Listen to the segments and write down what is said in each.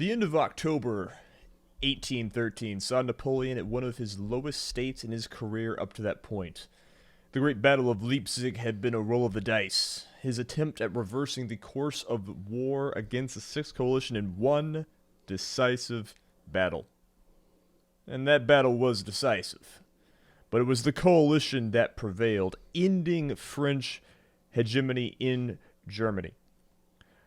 The end of October 1813 saw Napoleon at one of his lowest states in his career up to that point. The Great Battle of Leipzig had been a roll of the dice, his attempt at reversing the course of war against the Sixth Coalition in one decisive battle. And that battle was decisive. But it was the coalition that prevailed, ending French hegemony in Germany.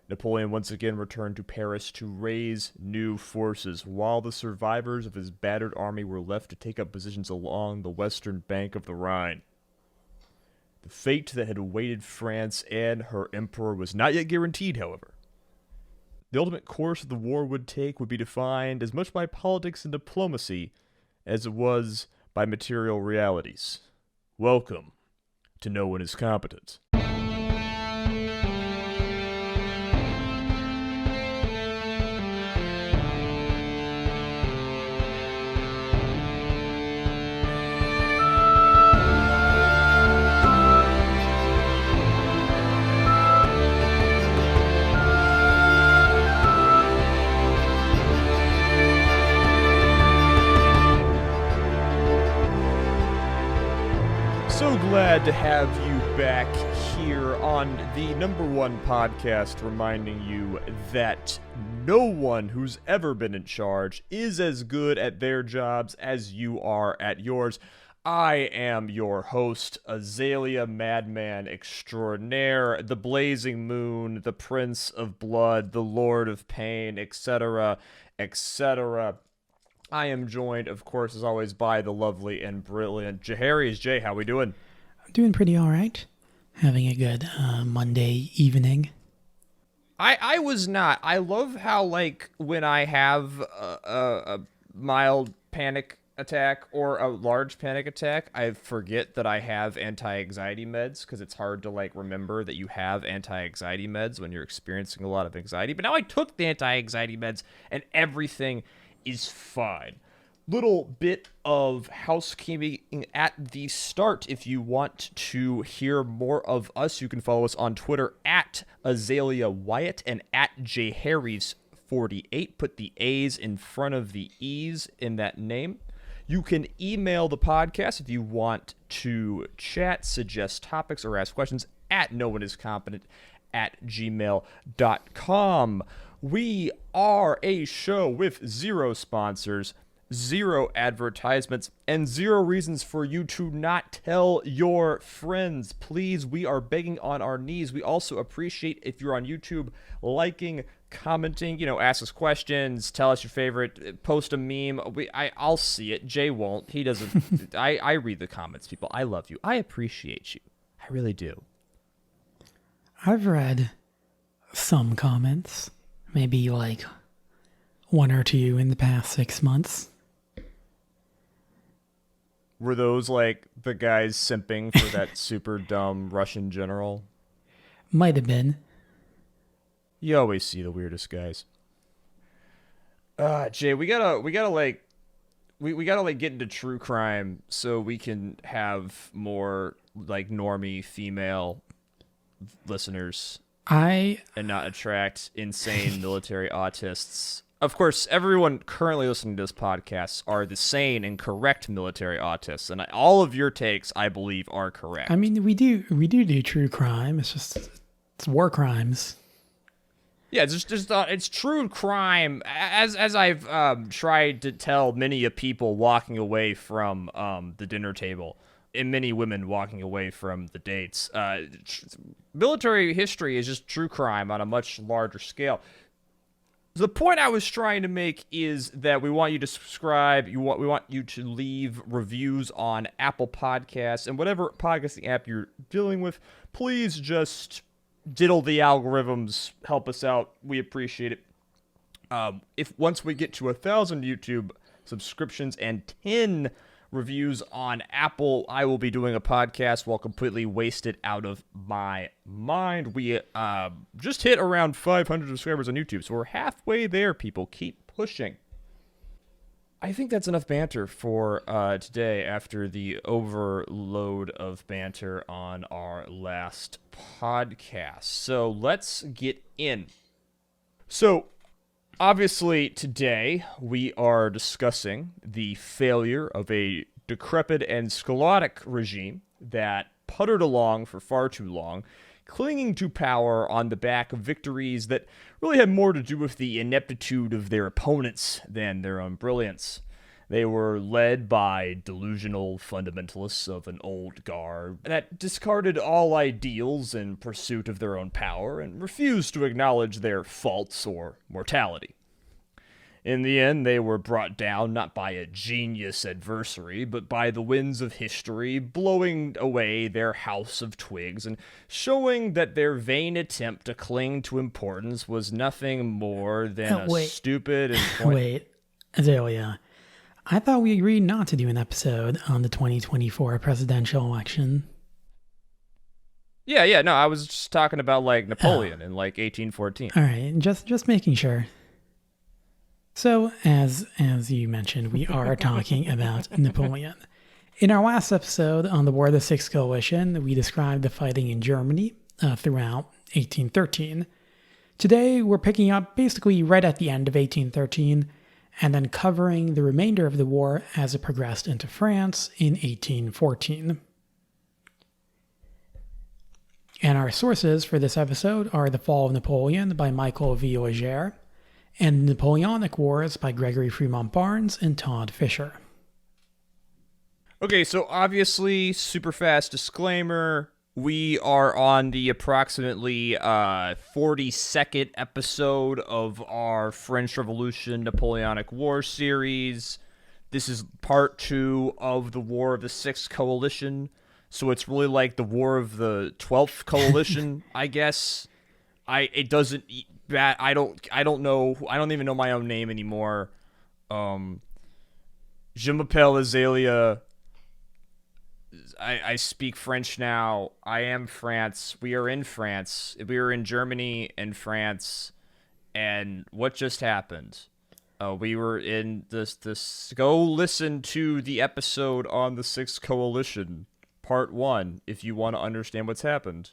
Napoleon once again returned to Paris to raise new forces, while the survivors of his battered army were left to take up positions along the western bank of the Rhine. The fate that had awaited France and her emperor was not yet guaranteed, however. The ultimate course of the war would be defined as much by politics and diplomacy as it was by material realities. Welcome to No One is Competent. So glad to have you back here on the number one podcast, reminding you that no one who's ever been in charge is as good at their jobs as you are at yours. I am your host, Azalea Madman Extraordinaire, the Blazing Moon, the Prince of Blood, the Lord of Pain, etc., etc. I am joined, of course, as always, by the lovely and brilliant Jahari's. Jay, how we doing? I'm doing pretty all right. Having a good Monday evening. I was not. I love how, like, when I have a mild panic attack or a large panic attack, I forget that I have anti-anxiety meds, because it's hard to, like, remember that you have anti-anxiety meds when you're experiencing a lot of anxiety. But now I took the anti-anxiety meds, and everything is fine. Little bit of housekeeping at the start. If you want to hear more of us, you can follow us on Twitter at Azalea Wyatt and at jharrys48. Put the A's in front of the E's in that name. You can email the podcast if you want to chat, suggest topics, or ask questions at nooneiscompetent@gmail.com. We are a show with zero sponsors, zero advertisements, and zero reasons for you to not tell your friends. Please, we are begging on our knees. We also appreciate if you're on YouTube, liking, commenting, ask us questions, tell us your favorite, post a meme. I'll see it. Jay won't. He doesn't. I read the comments, people. I love you. I appreciate you. I really do. I've read some comments. Maybe like one or two in the past 6 months. Were those like the guys simping for that super dumb Russian general? Might have been. You always see the weirdest guys. Jay, we gotta get into true crime so we can have more like normie female listeners. And not attract insane military autists. Of course, everyone currently listening to this podcast are the sane and correct military autists, and all of your takes, I believe, are correct. I mean, we do true crime. It's war crimes. Yeah, it's true crime. As I've tried to tell many of people walking away from the dinner table, and many women walking away from the dates. Military history is just true crime on a much larger scale. The point I was trying to make is that we want you to subscribe. We want you to leave reviews on Apple Podcasts and whatever podcasting app you're dealing with. Please just diddle the algorithms. Help us out. We appreciate it. If once we get to 1,000 YouTube subscriptions and 10 reviews on Apple, I will be doing a podcast while completely wasted out of my mind. We just hit around 500 subscribers on YouTube, so we're halfway there, people. Keep pushing. I think that's enough banter for today after the overload of banter on our last podcast. So let's get in. So Obviously, today we are discussing the failure of a decrepit and sclerotic regime that puttered along for far too long, clinging to power on the back of victories that really had more to do with the ineptitude of their opponents than their own brilliance. They were led by delusional fundamentalists of an old guard that discarded all ideals in pursuit of their own power and refused to acknowledge their faults or mortality. In the end, they were brought down not by a genius adversary, but by the winds of history, blowing away their house of twigs and showing that their vain attempt to cling to importance was nothing more than a Wait. stupid and Wait, Azalea. I thought we agreed not to do an episode on the 2024 presidential election. Yeah, no, I was just talking about like Napoleon in like 1814. All right, just making sure. So, as you mentioned, we are talking about Napoleon. In our last episode on the War of the Sixth Coalition, we described the fighting in Germany throughout 1813. Today, we're picking up basically right at the end of 1813 and then covering the remainder of the war as it progressed into France in 1814. And our sources for this episode are The Fall of Napoleon by Michael V. Auger and Napoleonic Wars by Gregory Fremont Barnes and Todd Fisher. Okay, so obviously, super fast disclaimer. We are on the approximately 42nd episode of our French Revolution Napoleonic War series. This is part 2 of the War of the Sixth Coalition. So it's really like the War of the 12th Coalition, I guess. I don't know. I don't even know my own name anymore. Je m'appelle Azalea. I speak French now. I am France. We are in France. We are in Germany and France. And what just happened? We were in this. Go listen to the episode on the Sixth Coalition, Part 1, if you want to understand what's happened.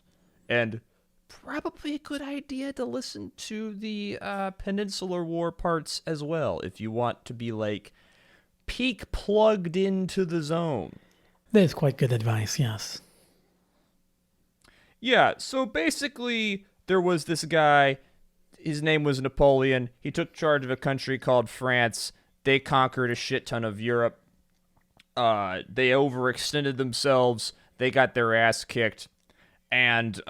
And probably a good idea to listen to the Peninsular War parts as well, if you want to be like peak plugged into the zone. That is quite good advice, yes. Yeah, so basically, there was this guy, his name was Napoleon. He took charge of a country called France. They conquered a shit ton of Europe. They overextended themselves. They got their ass kicked. And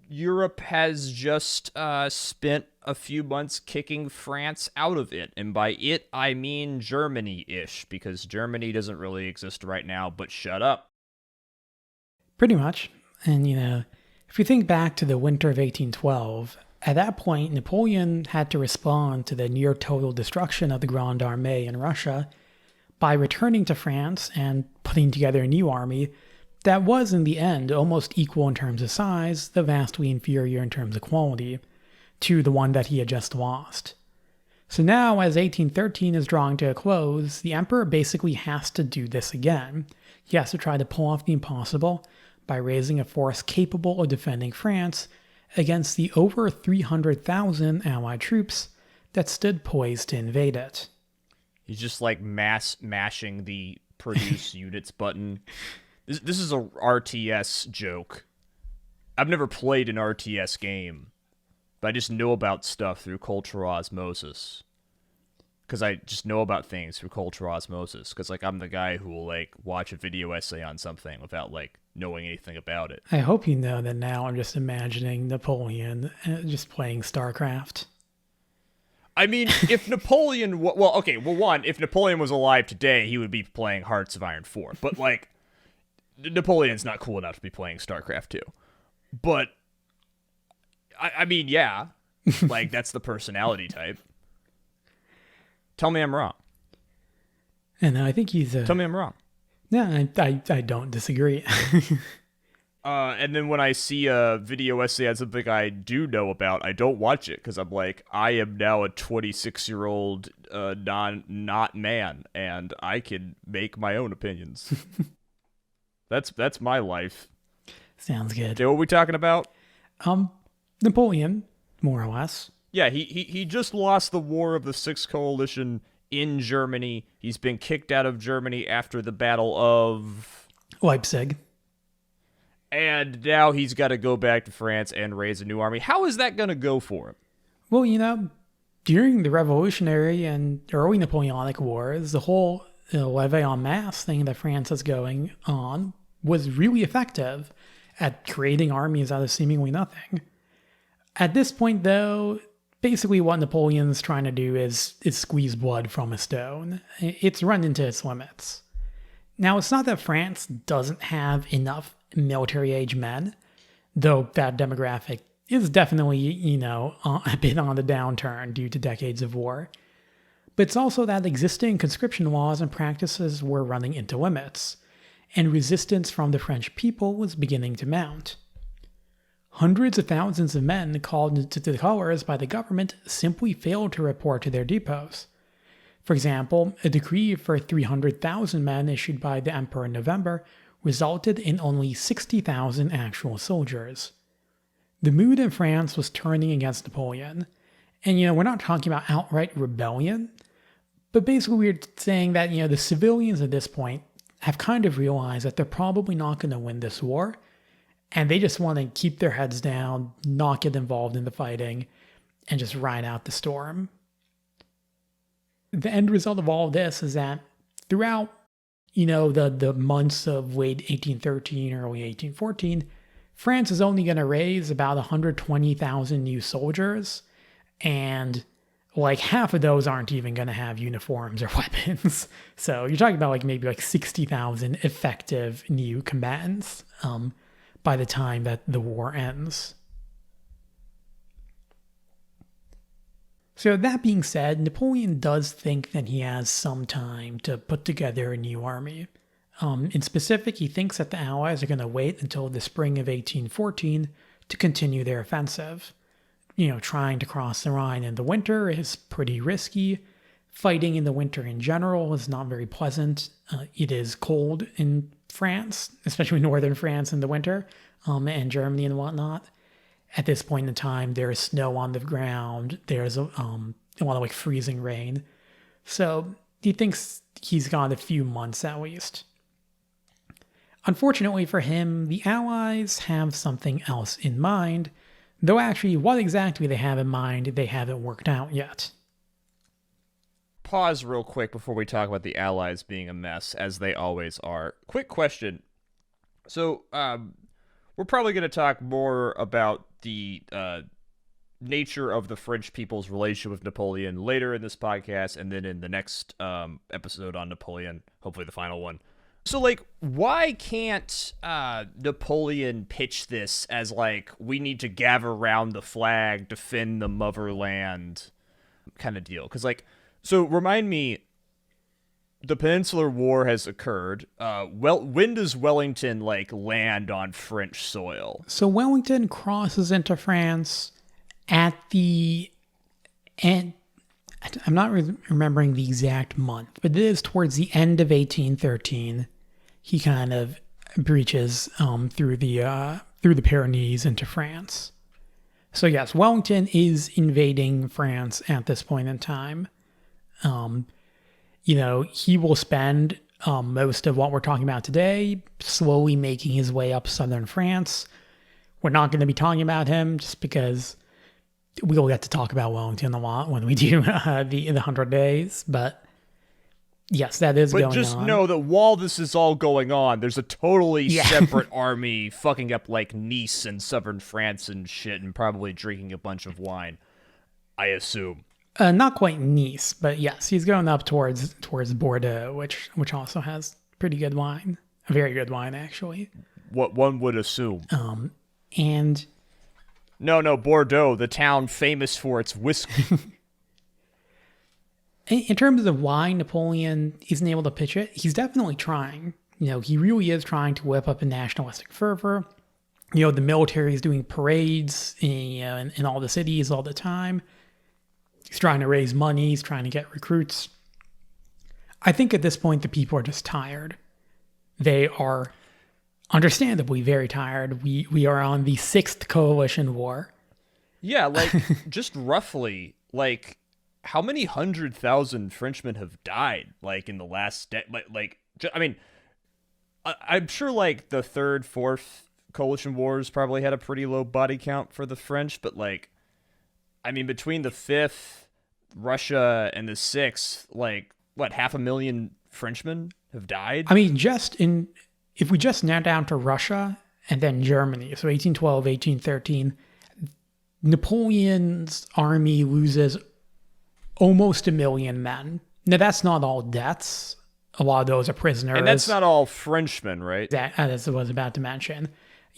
Europe has just spent a few months kicking France out of it. And by it, I mean Germany-ish, because Germany doesn't really exist right now, but shut up. Pretty much. And, if you think back to the winter of 1812, at that point, Napoleon had to respond to the near total destruction of the Grande Armée in Russia by returning to France and putting together a new army that was, in the end, almost equal in terms of size, though vastly inferior in terms of quality, to the one that he had just lost. So now, as 1813 is drawing to a close, the emperor basically has to do this again. He has to try to pull off the impossible by raising a force capable of defending France against the over 300,000 Allied troops that stood poised to invade it. He's just like mashing the produce units button. This is a RTS joke. I've never played an RTS game, but I just know about stuff through cultural osmosis. Because I just know about things through cultural osmosis. Because like I'm the guy who will like watch a video essay on something without like knowing anything about it. I hope you know that now I'm just imagining Napoleon just playing StarCraft. I mean, if Napoleon... if Napoleon was alive today, he would be playing Hearts of Iron 4. But, like, Napoleon's not cool enough to be playing StarCraft 2. But, I mean, yeah. Like, that's the personality type. Tell me I'm wrong. And I think he's Tell me I'm wrong. No, I don't disagree. And then when I see a video essay on something I do know about, I don't watch it because I'm like, I am now a 26-year-old not man, and I can make my own opinions. That's my life. Sounds good. So what are we talking about? Napoleon, more or less. Yeah, he just lost the War of the Sixth Coalition in Germany. He's been kicked out of Germany after the Battle of Leipzig. And now he's got to go back to France and raise a new army. How is that going to go for him? Well, during the Revolutionary and early Napoleonic Wars, the whole levée en masse thing that France is going on was really effective at creating armies out of seemingly nothing. At this point, though, basically what Napoleon's trying to do is squeeze blood from a stone. It's run into its limits. Now, it's not that France doesn't have enough military-age men, though that demographic is definitely, a bit on the downturn due to decades of war. But it's also that existing conscription laws and practices were running into limits, and resistance from the French people was beginning to mount. Hundreds of thousands of men called to the colors by the government simply failed to report to their depots. For example, a decree for 300,000 men issued by the emperor in November resulted in only 60,000 actual soldiers. The mood in France was turning against Napoleon. And, we're not talking about outright rebellion, but basically we're saying that, the civilians at this point have kind of realized that they're probably not going to win this war, and they just want to keep their heads down, not get involved in the fighting, and just ride out the storm. The end result of all of this is that throughout, the months of late 1813, early 1814, France is only going to raise about 120,000 new soldiers, and like half of those aren't even going to have uniforms or weapons. So you're talking about maybe 60,000 effective new combatants by the time that the war ends. So that being said, Napoleon does think that he has some time to put together a new army. In specific, he thinks that the Allies are going to wait until the spring of 1814 to continue their offensive. Trying to cross the Rhine in the winter is pretty risky. Fighting in the winter in general is not very pleasant. It is cold in France, especially northern France in the winter, and Germany and whatnot. At this point in time, there's snow on the ground. There's a lot of freezing rain. So he thinks he's got a few months at least. Unfortunately for him, the Allies have something else in mind, though actually what exactly they have in mind, they haven't worked out yet. Pause real quick before we talk about the Allies being a mess, as they always are. Quick question. So, we're probably going to talk more about the nature of the French people's relationship with Napoleon later in this podcast, and then in the next episode on Napoleon, hopefully the final one. So, why can't Napoleon pitch this as, we need to gather around the flag, defend the motherland kind of deal? Because, so remind me, the Peninsular War has occurred. When does Wellington, land on French soil? So Wellington crosses into France at the end. I'm not remembering the exact month, but it is towards the end of 1813. He kind of breaches through the Pyrenees into France. So yes, Wellington is invading France at this point in time. He will spend most of what we're talking about today slowly making his way up southern France. We're not going to be talking about him just because we'll get to talk about Wellington a lot when we do the 100 Days, but yes, that is going on. But just know that while this is all going on, there's a totally separate army fucking up Nice and southern France and shit, and probably drinking a bunch of wine, I assume. Not quite Nice, but yes, he's going up towards Bordeaux, which also has pretty good wine, a very good wine actually. What one would assume. And no, Bordeaux, the town famous for its whiskey. In terms of why Napoleon isn't able to pitch it, he's definitely trying. He really is trying to whip up a nationalistic fervor. The military is doing parades in all the cities all the time. He's trying to raise money. He's trying to get recruits. I think at this point, the people are just tired. They are understandably very tired. We are on the 6th coalition war. Yeah, like, just roughly, like, how many 100,000 Frenchmen have died, like, in the last I mean, I'm sure, like, the third, fourth coalition wars probably had a pretty low body count for the French, but, like, I mean, between the fifth, Russia, and the sixth, like, what, 500,000 Frenchmen have died? I mean, if we just narrow down to Russia and then Germany, so 1812, 1813, Napoleon's army loses almost 1 million men. Now, that's not all deaths. A lot of those are prisoners. And that's not all Frenchmen, right? As I was about to mention.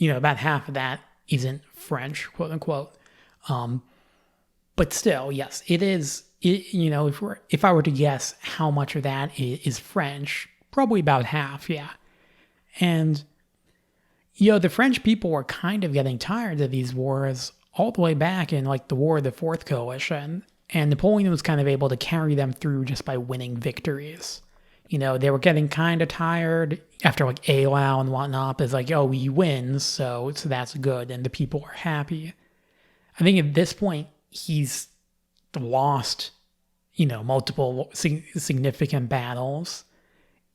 About half of that isn't French, quote unquote. But still, yes, it is. If I were to guess how much of that is French, probably about half, yeah. And, the French people were kind of getting tired of these wars all the way back in, like, the War of the Fourth Coalition. And Napoleon was kind of able to carry them through just by winning victories. They were getting kind of tired after, like, Exile and whatnot. It's like, oh, he wins, so that's good, and the people are happy. I think at this point, he's lost, multiple significant battles.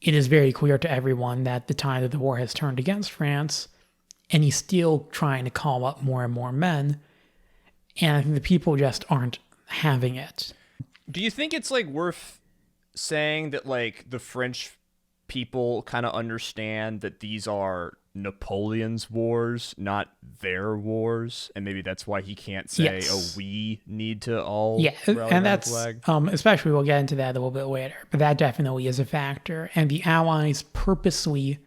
It is very clear to everyone that the tide of the war has turned against France, and he's still trying to call up more and more men. And I think the people just aren't having it. Do you think it's, like, worth saying that, like, the French people kind of understand that these are Napoleon's wars, not their wars, and maybe that's why he can't say, yes. "Oh, we need to all rally and that's flag." Especially we'll get into that a little bit later, but that definitely is a factor. And the Allies purposely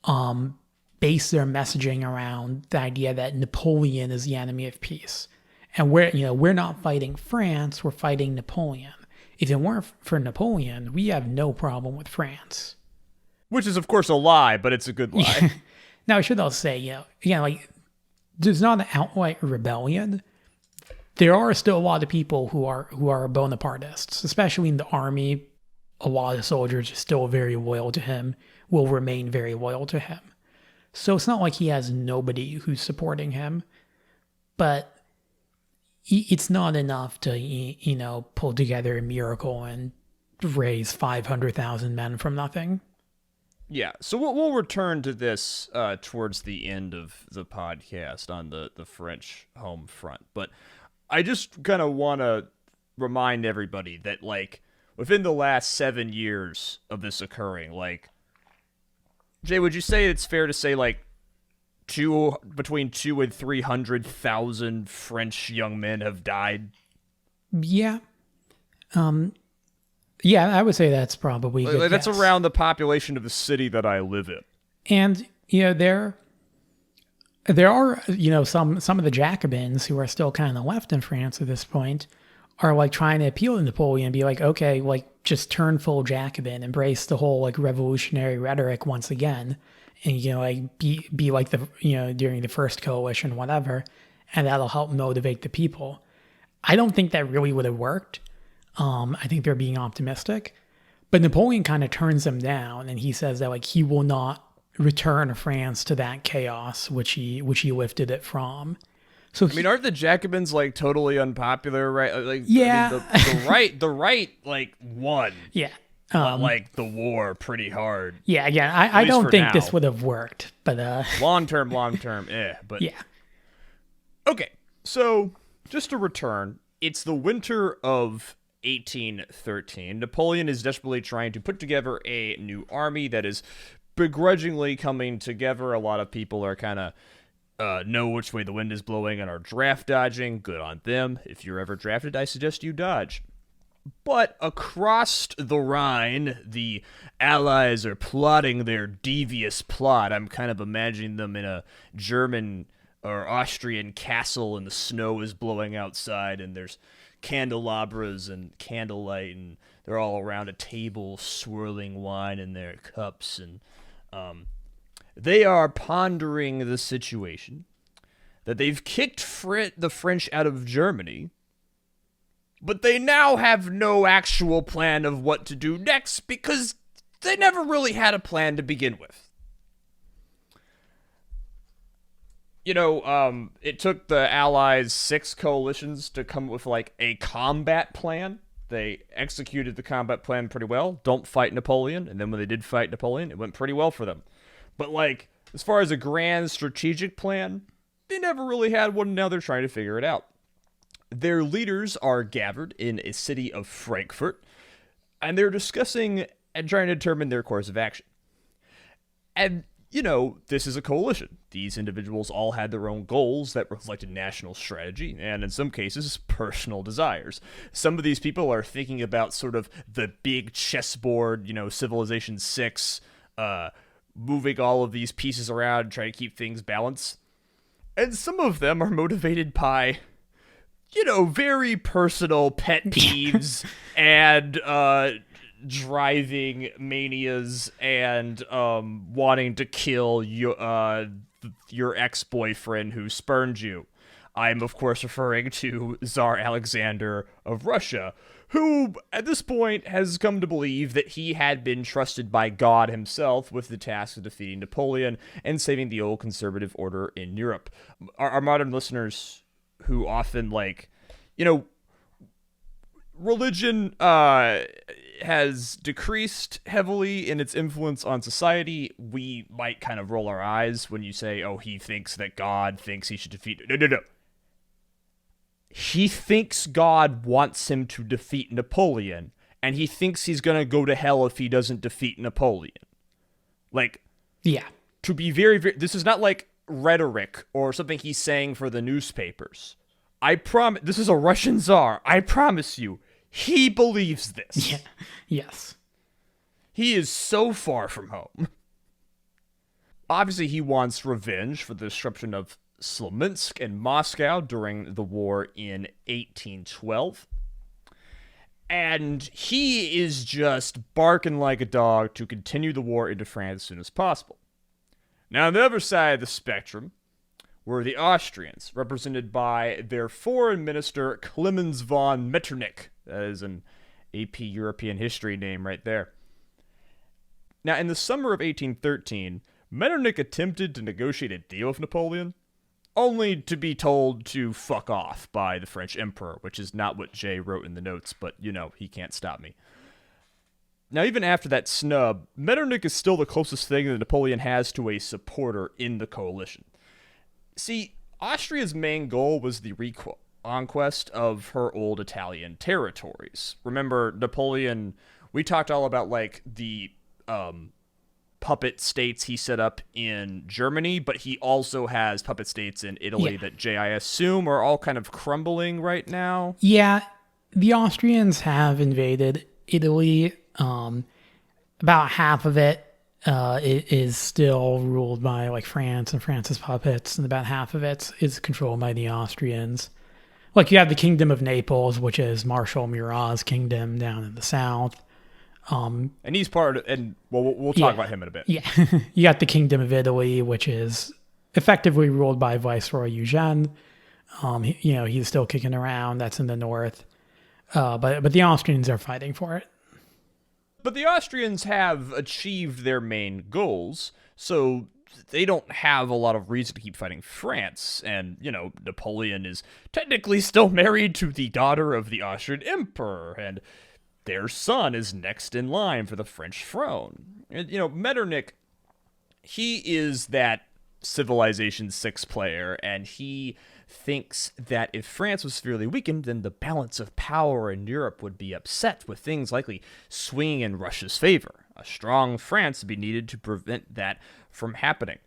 base their messaging around the idea that Napoleon is the enemy of peace, and we're not fighting France, we're fighting Napoleon. If it weren't for Napoleon, we have no problem with France. Which is, of course, a lie, but it's a good lie. Now, I should also say, like, there's not an outright rebellion. There are still a lot of people who are Bonapartists, especially in the army. A lot of soldiers are still very loyal to him, will remain very loyal to him. So it's not like he has nobody who's supporting him, but it's not enough to, pull together a miracle and raise 500,000 men from nothing. Yeah, so we'll return to this towards the end of the podcast on the French home front. But I just kind of want to remind everybody that, like, within the last 7 years of this occurring, like, Jay, would you say it's fair to say, like, between 200,000 and 300,000 French young men have died? Yeah. Yeah, I would say that's probably a good that's guess. around the population of the city that I live in. And there are some of the Jacobins who are still kind of left in France at this point are, like, trying to appeal to Napoleon and be like, okay, like, just turn full Jacobin, embrace the whole, like, revolutionary rhetoric once again, and like be like the during the first coalition, whatever, and that'll help motivate the people. I don't think that really would have worked. I think they're being optimistic, but Napoleon kind of turns them down, and he says that, like, he will not return France to that chaos which he lifted it from. So aren't the Jacobins, like, totally unpopular, right? Like, yeah, the right, like, won. Yeah, like, the war pretty hard. Yeah, again, I don't think now. this would have worked, but long term, but yeah. Okay, so just to return, it's the winter of 1813. Napoleon is desperately trying to put together a new army that is begrudgingly coming together. A lot of people are kind of know which way the wind is blowing and are draft dodging. Good on them. If you're ever drafted, I suggest you dodge. But across the Rhine, the Allies are plotting their devious plot. I'm kind of imagining them in a German or Austrian castle, and the snow is blowing outside, and there's candelabras and candlelight, and they're all around a table swirling wine in their cups, and they are pondering the situation that they've kicked the French out of Germany, but they now have no actual plan of what to do next because they never really had a plan to begin with. It took the Allies 6 coalitions to come up with like a combat plan. They executed the combat plan pretty well. Don't fight Napoleon. And then when they did fight Napoleon, it went pretty well for them. But like, as far as a grand strategic plan, they never really had one. Now they're trying to figure it out. Their leaders are gathered in a city of Frankfurt, and they're discussing and trying to determine their course of action. And this is a coalition. These individuals all had their own goals that reflected national strategy, and in some cases, personal desires. Some of these people are thinking about sort of the big chessboard, Civilization 6, moving all of these pieces around, trying to keep things balanced. And some of them are motivated by, very personal pet peeves and, driving manias and wanting to kill your ex-boyfriend who spurned you. I'm, of course, referring to Tsar Alexander of Russia, who, at this point, has come to believe that he had been trusted by God himself with the task of defeating Napoleon and saving the old conservative order in Europe. Our modern listeners who often, religion has decreased heavily in its influence on society. We might kind of roll our eyes when you say, oh, he thinks that God thinks he should defeat... No. He thinks God wants him to defeat Napoleon, and he thinks he's going to go to hell if he doesn't defeat Napoleon. Yeah. To be very, very... This is not like rhetoric or something he's saying for the newspapers. I promise... This is a Russian Tsar. I promise you. He believes this. Yeah. Yes. He is so far from home. Obviously, he wants revenge for the disruption of Smolensk and Moscow during the war in 1812. And he is just barking like a dog to continue the war into France as soon as possible. Now, on the other side of the spectrum were the Austrians, represented by their foreign minister, Clemens von Metternich. That is an AP European history name right there. Now, in the summer of 1813, Metternich attempted to negotiate a deal with Napoleon, only to be told to fuck off by the French emperor, which is not what Jay wrote in the notes, but, he can't stop me. Now, even after that snub, Metternich is still the closest thing that Napoleon has to a supporter in the coalition. See, Austria's main goal was the reconquest of her old Italian territories. Remember, Napoleon, we talked all about, the puppet states he set up in Germany, but he also has puppet states in Italy that I assume are all kind of crumbling right now. Yeah, the Austrians have invaded Italy. About half of it is still ruled by France and France's puppets, and about half of it is controlled by the Austrians. You have the Kingdom of Naples, which is Marshal Murat's kingdom down in the south. And he's part of, and we'll talk about him in a bit. Yeah. You got the Kingdom of Italy, which is effectively ruled by Viceroy Eugene. He's still kicking around. That's in the north. But the Austrians are fighting for it. But the Austrians have achieved their main goals, so they don't have a lot of reason to keep fighting France. And, Napoleon is technically still married to the daughter of the Austrian emperor, and their son is next in line for the French throne. And, Metternich, he is that Civilization 6 player, and he thinks that if France was severely weakened, then the balance of power in Europe would be upset, with things likely swinging in Russia's favor. A strong France would be needed to prevent that from happening.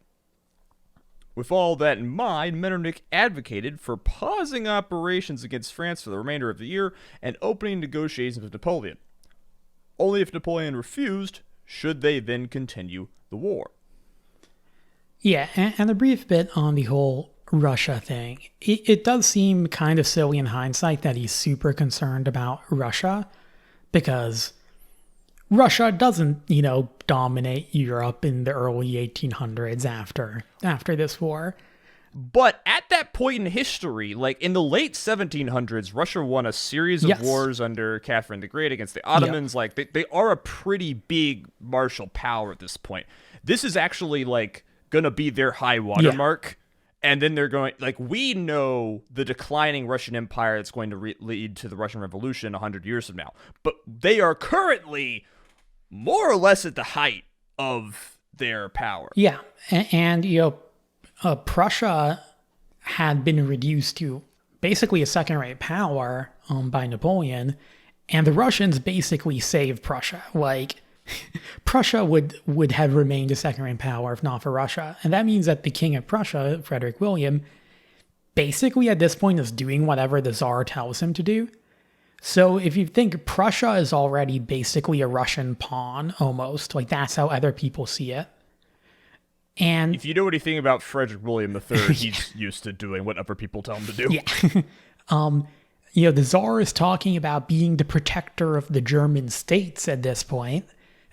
With all that in mind, Metternich advocated for pausing operations against France for the remainder of the year and opening negotiations with Napoleon. Only if Napoleon refused should they then continue the war. Yeah, and a brief bit on the whole Russia thing. It does seem kind of silly in hindsight that he's super concerned about Russia, because Russia doesn't, dominate Europe in the early 1800s after this war. But at that point in history, in the late 1700s, Russia won a series of wars under Catherine the Great against the Ottomans. Yep. They are a pretty big martial power at this point. This is actually, going to be their high watermark. And then they're going, like, we know the declining Russian Empire that's going to lead to the Russian Revolution 100 years from now. But they are currently more or less at the height of their power. Yeah. And Prussia had been reduced to basically a second-rate power by Napoleon, and the Russians basically saved Prussia. Like, Prussia would have remained a second-rate power if not for Russia. And that means that the King of Prussia, Frederick William, basically at this point is doing whatever the Tsar tells him to do. So if you think Prussia is already basically a Russian pawn, almost, like that's how other people see it. And if you know anything about Frederick William III, he's used to doing what other people tell him to do. Yeah. The Tsar is talking about being the protector of the German states at this point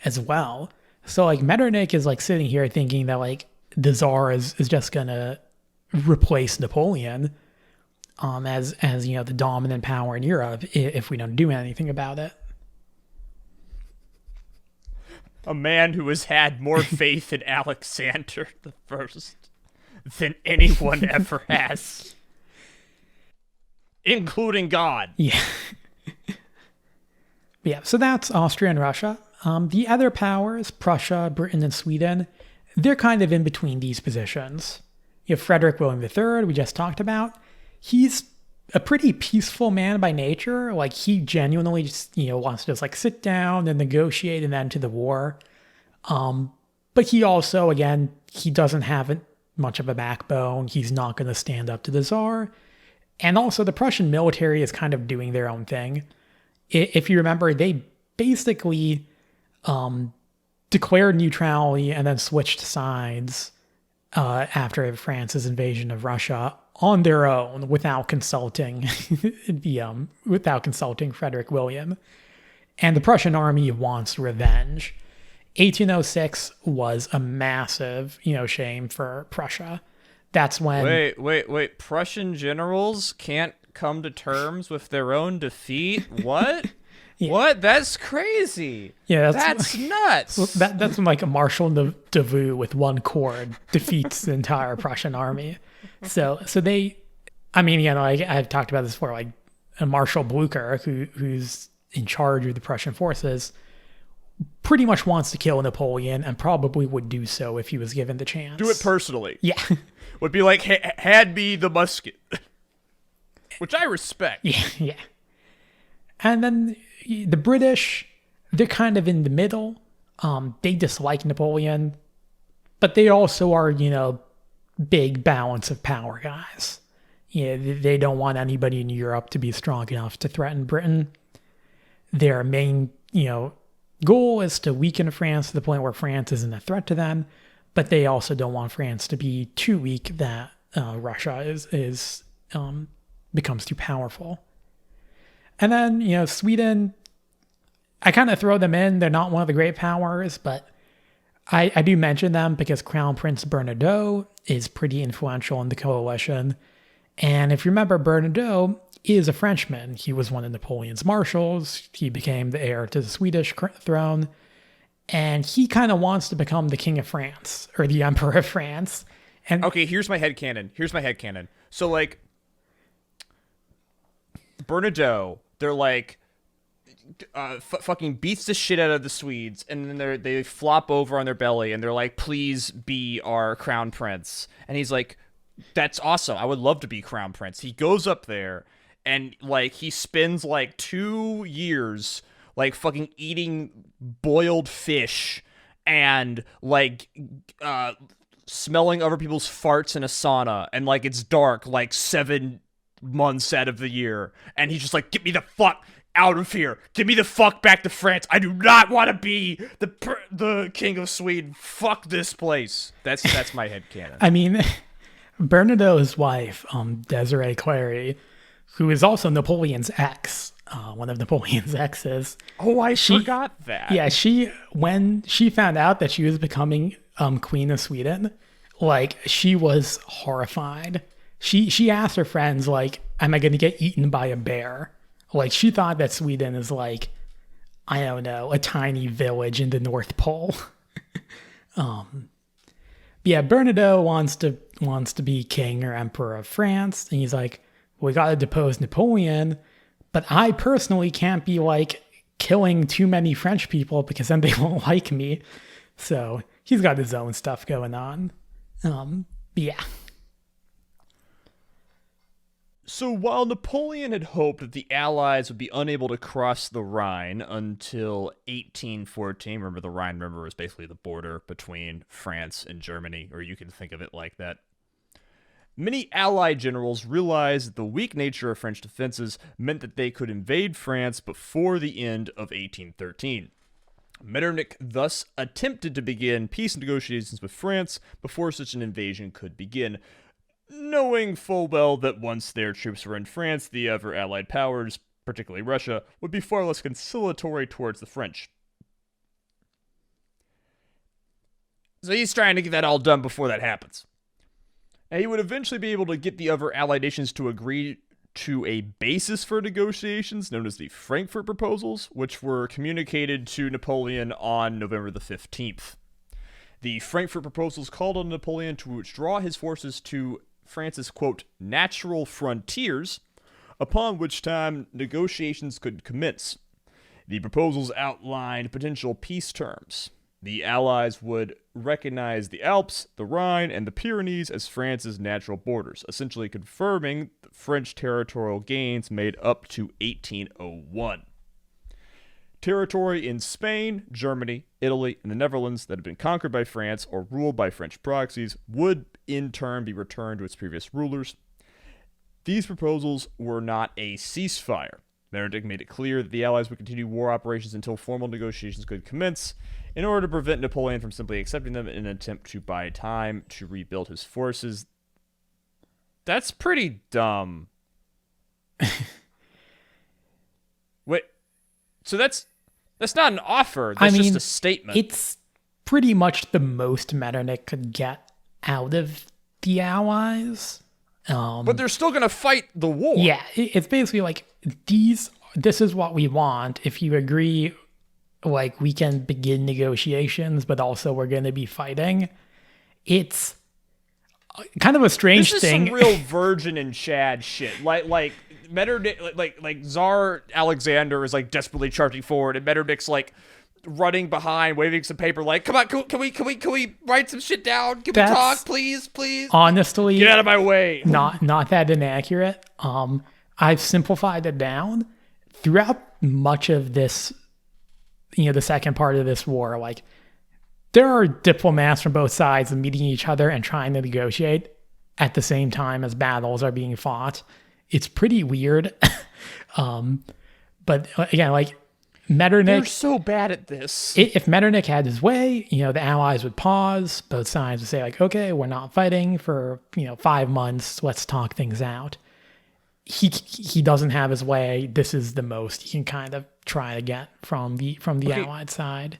as well. So like Metternich is like sitting here thinking that like the Tsar is just gonna replace Napoleon as the dominant power in Europe if we don't do anything about it. A man who has had more faith in Alexander the First than anyone ever has, including God. Yeah. Yeah, so that's Austria and Russia. The other powers, Prussia, Britain, and Sweden, they're kind of in between these positions. You have Frederick William III, we just talked about. He's a pretty peaceful man by nature. Like, he genuinely just, wants to just like sit down and negotiate an end to the war. But he also, again, he doesn't have much of a backbone. He's not going to stand up to the Tsar. And also the Prussian military is kind of doing their own thing. If you remember, they basically declared neutrality and then switched sides after France's invasion of Russia on their own without consulting Frederick William. And the Prussian army wants revenge. 1806 was a massive, shame for Prussia. That's when... Wait. Prussian generals can't come to terms with their own defeat? What? Yeah. What? That's crazy. Yeah, that's nuts. That's when like a Marshal Davout with one cord defeats the entire Prussian army. So they, I've talked about this before, like a Marshal Blucher, who's in charge of the Prussian forces, pretty much wants to kill Napoleon and probably would do so if he was given the chance. Do it personally. Yeah. Would be like, hand me the musket. Which I respect. Yeah. And then the British, they're kind of in the middle. They dislike Napoleon, but they also are, big balance of power guys. They don't want anybody in Europe to be strong enough to threaten Britain. Their main, goal is to weaken France to the point where France isn't a threat to them, but they also don't want France to be too weak that Russia is becomes too powerful. And then, Sweden, I kind of throw them in. They're not one of the great powers, but I do mention them because Crown Prince Bernadotte is pretty influential in the coalition. And if you remember, Bernadotte is a Frenchman. He was one of Napoleon's marshals. He became the heir to the Swedish throne. And he kind of wants to become the King of France, or the Emperor of France. And okay, here's my headcanon. So, like, Bernadotte, they're like, fucking beats the shit out of the Swedes, and then they flop over on their belly, and they're like, please be our crown prince. And he's like, that's awesome. I would love to be crown prince. He goes up there, and, like, he spends, like, 2 years, like, fucking eating boiled fish and, like, smelling other people's farts in a sauna, and, like, it's dark, like, 7 months out of the year, and he's just like, get me the fuck out of here. Get me the fuck back to France. I do not want to be the King of Sweden. Fuck this place. That's my headcanon. Bernadotte's wife, Desiree Clary, who is also Napoleon's ex, one of Napoleon's exes. Oh, I forgot that. Yeah, when she found out that she was becoming Queen of Sweden, like, she was horrified. She asked her friends, like, am I going to get eaten by a bear? Like, she thought that Sweden is like, I don't know, a tiny village in the North Pole. yeah, Bernadotte wants to be king or emperor of France, and he's like, we got to depose Napoleon, but I personally can't be like killing too many French people because then they won't like me. So he's got his own stuff going on. Yeah. So while Napoleon had hoped that the Allies would be unable to cross the Rhine until 1814, remember the Rhine, is basically the border between France and Germany, or you can think of it like that. Many Allied generals realized that the weak nature of French defenses meant that they could invade France before the end of 1813. Metternich thus attempted to begin peace negotiations with France before such an invasion could begin, knowing full well that once their troops were in France, the other Allied powers, particularly Russia, would be far less conciliatory towards the French. So he's trying to get that all done before that happens. And he would eventually be able to get the other Allied nations to agree to a basis for negotiations known as the Frankfurt Proposals, which were communicated to Napoleon on November the 15th. The Frankfurt Proposals called on Napoleon to withdraw his forces to France's, quote, natural frontiers, upon which time negotiations could commence. The proposals outlined potential peace terms. The Allies would recognize the Alps, the Rhine, and the Pyrenees as France's natural borders, essentially confirming the French territorial gains made up to 1801. Territory in Spain, Germany, Italy, and the Netherlands that had been conquered by France or ruled by French proxies would in turn be returned to its previous rulers. These proposals were not a ceasefire. Metternich made it clear that the Allies would continue war operations until formal negotiations could commence, in order to prevent Napoleon from simply accepting them in an attempt to buy time to rebuild his forces. That's pretty dumb. Wait, so that's not an offer. That's just a statement. It's pretty much the most Metternich could get out of the Allies. But they're still going to fight the war. Yeah, it's basically like, this is what we want. If you agree, like, we can begin negotiations, but also we're going to be fighting. It's kind of a strange thing. This is some real Virgin and Chad shit. Like Metternich, like Tsar Alexander is like desperately charging forward, and Metternich's like running behind, waving some paper, like, "Come on, can we write some shit down? Can we talk, please?" Honestly, get out of my way. Not that inaccurate. I've simplified it down throughout much of this. The second part of this war, like, there are diplomats from both sides meeting each other and trying to negotiate at the same time as battles are being fought. It's pretty weird. But again, like, Metternich... They're so bad at this. If Metternich had his way, the Allies would pause. Both sides would say, like, okay, we're not fighting for, 5 months. Let's talk things out. He doesn't have his way. This is the most he can kind of try to get from the Allied side.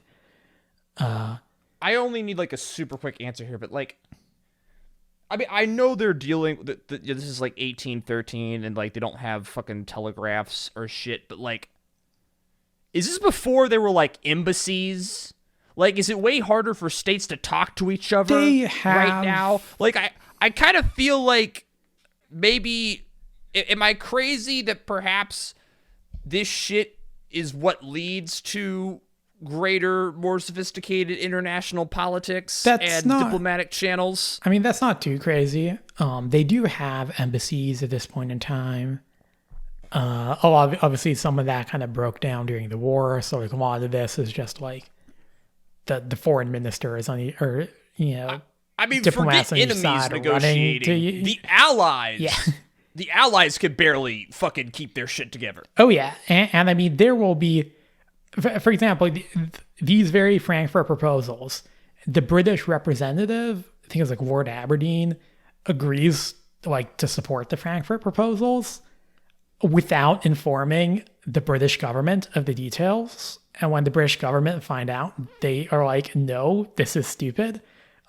I only need like a super quick answer here, but like, I mean, I know they're dealing. This is like 1813, and like they don't have fucking telegraphs or shit. But like, is this before there were like embassies? Like, is it way harder for states to talk to each other right now? Like, I kind of feel like maybe. Am I crazy that perhaps this shit is what leads to greater, more sophisticated international politics diplomatic channels? I mean, that's not too crazy. They do have embassies at this point in time. Obviously, some of that kind of broke down during the war. So like, a lot of this is just like the foreign ministers I mean, diplomats forget enemies negotiating. The Allies. Yeah. The Allies could barely fucking keep their shit together. Oh, yeah. And I mean, there will be, for example, these very Frankfurt Proposals, the British representative, I think it's like Lord Aberdeen, agrees like to support the Frankfurt Proposals without informing the British government of the details. And when the British government find out, they are like, no, this is stupid.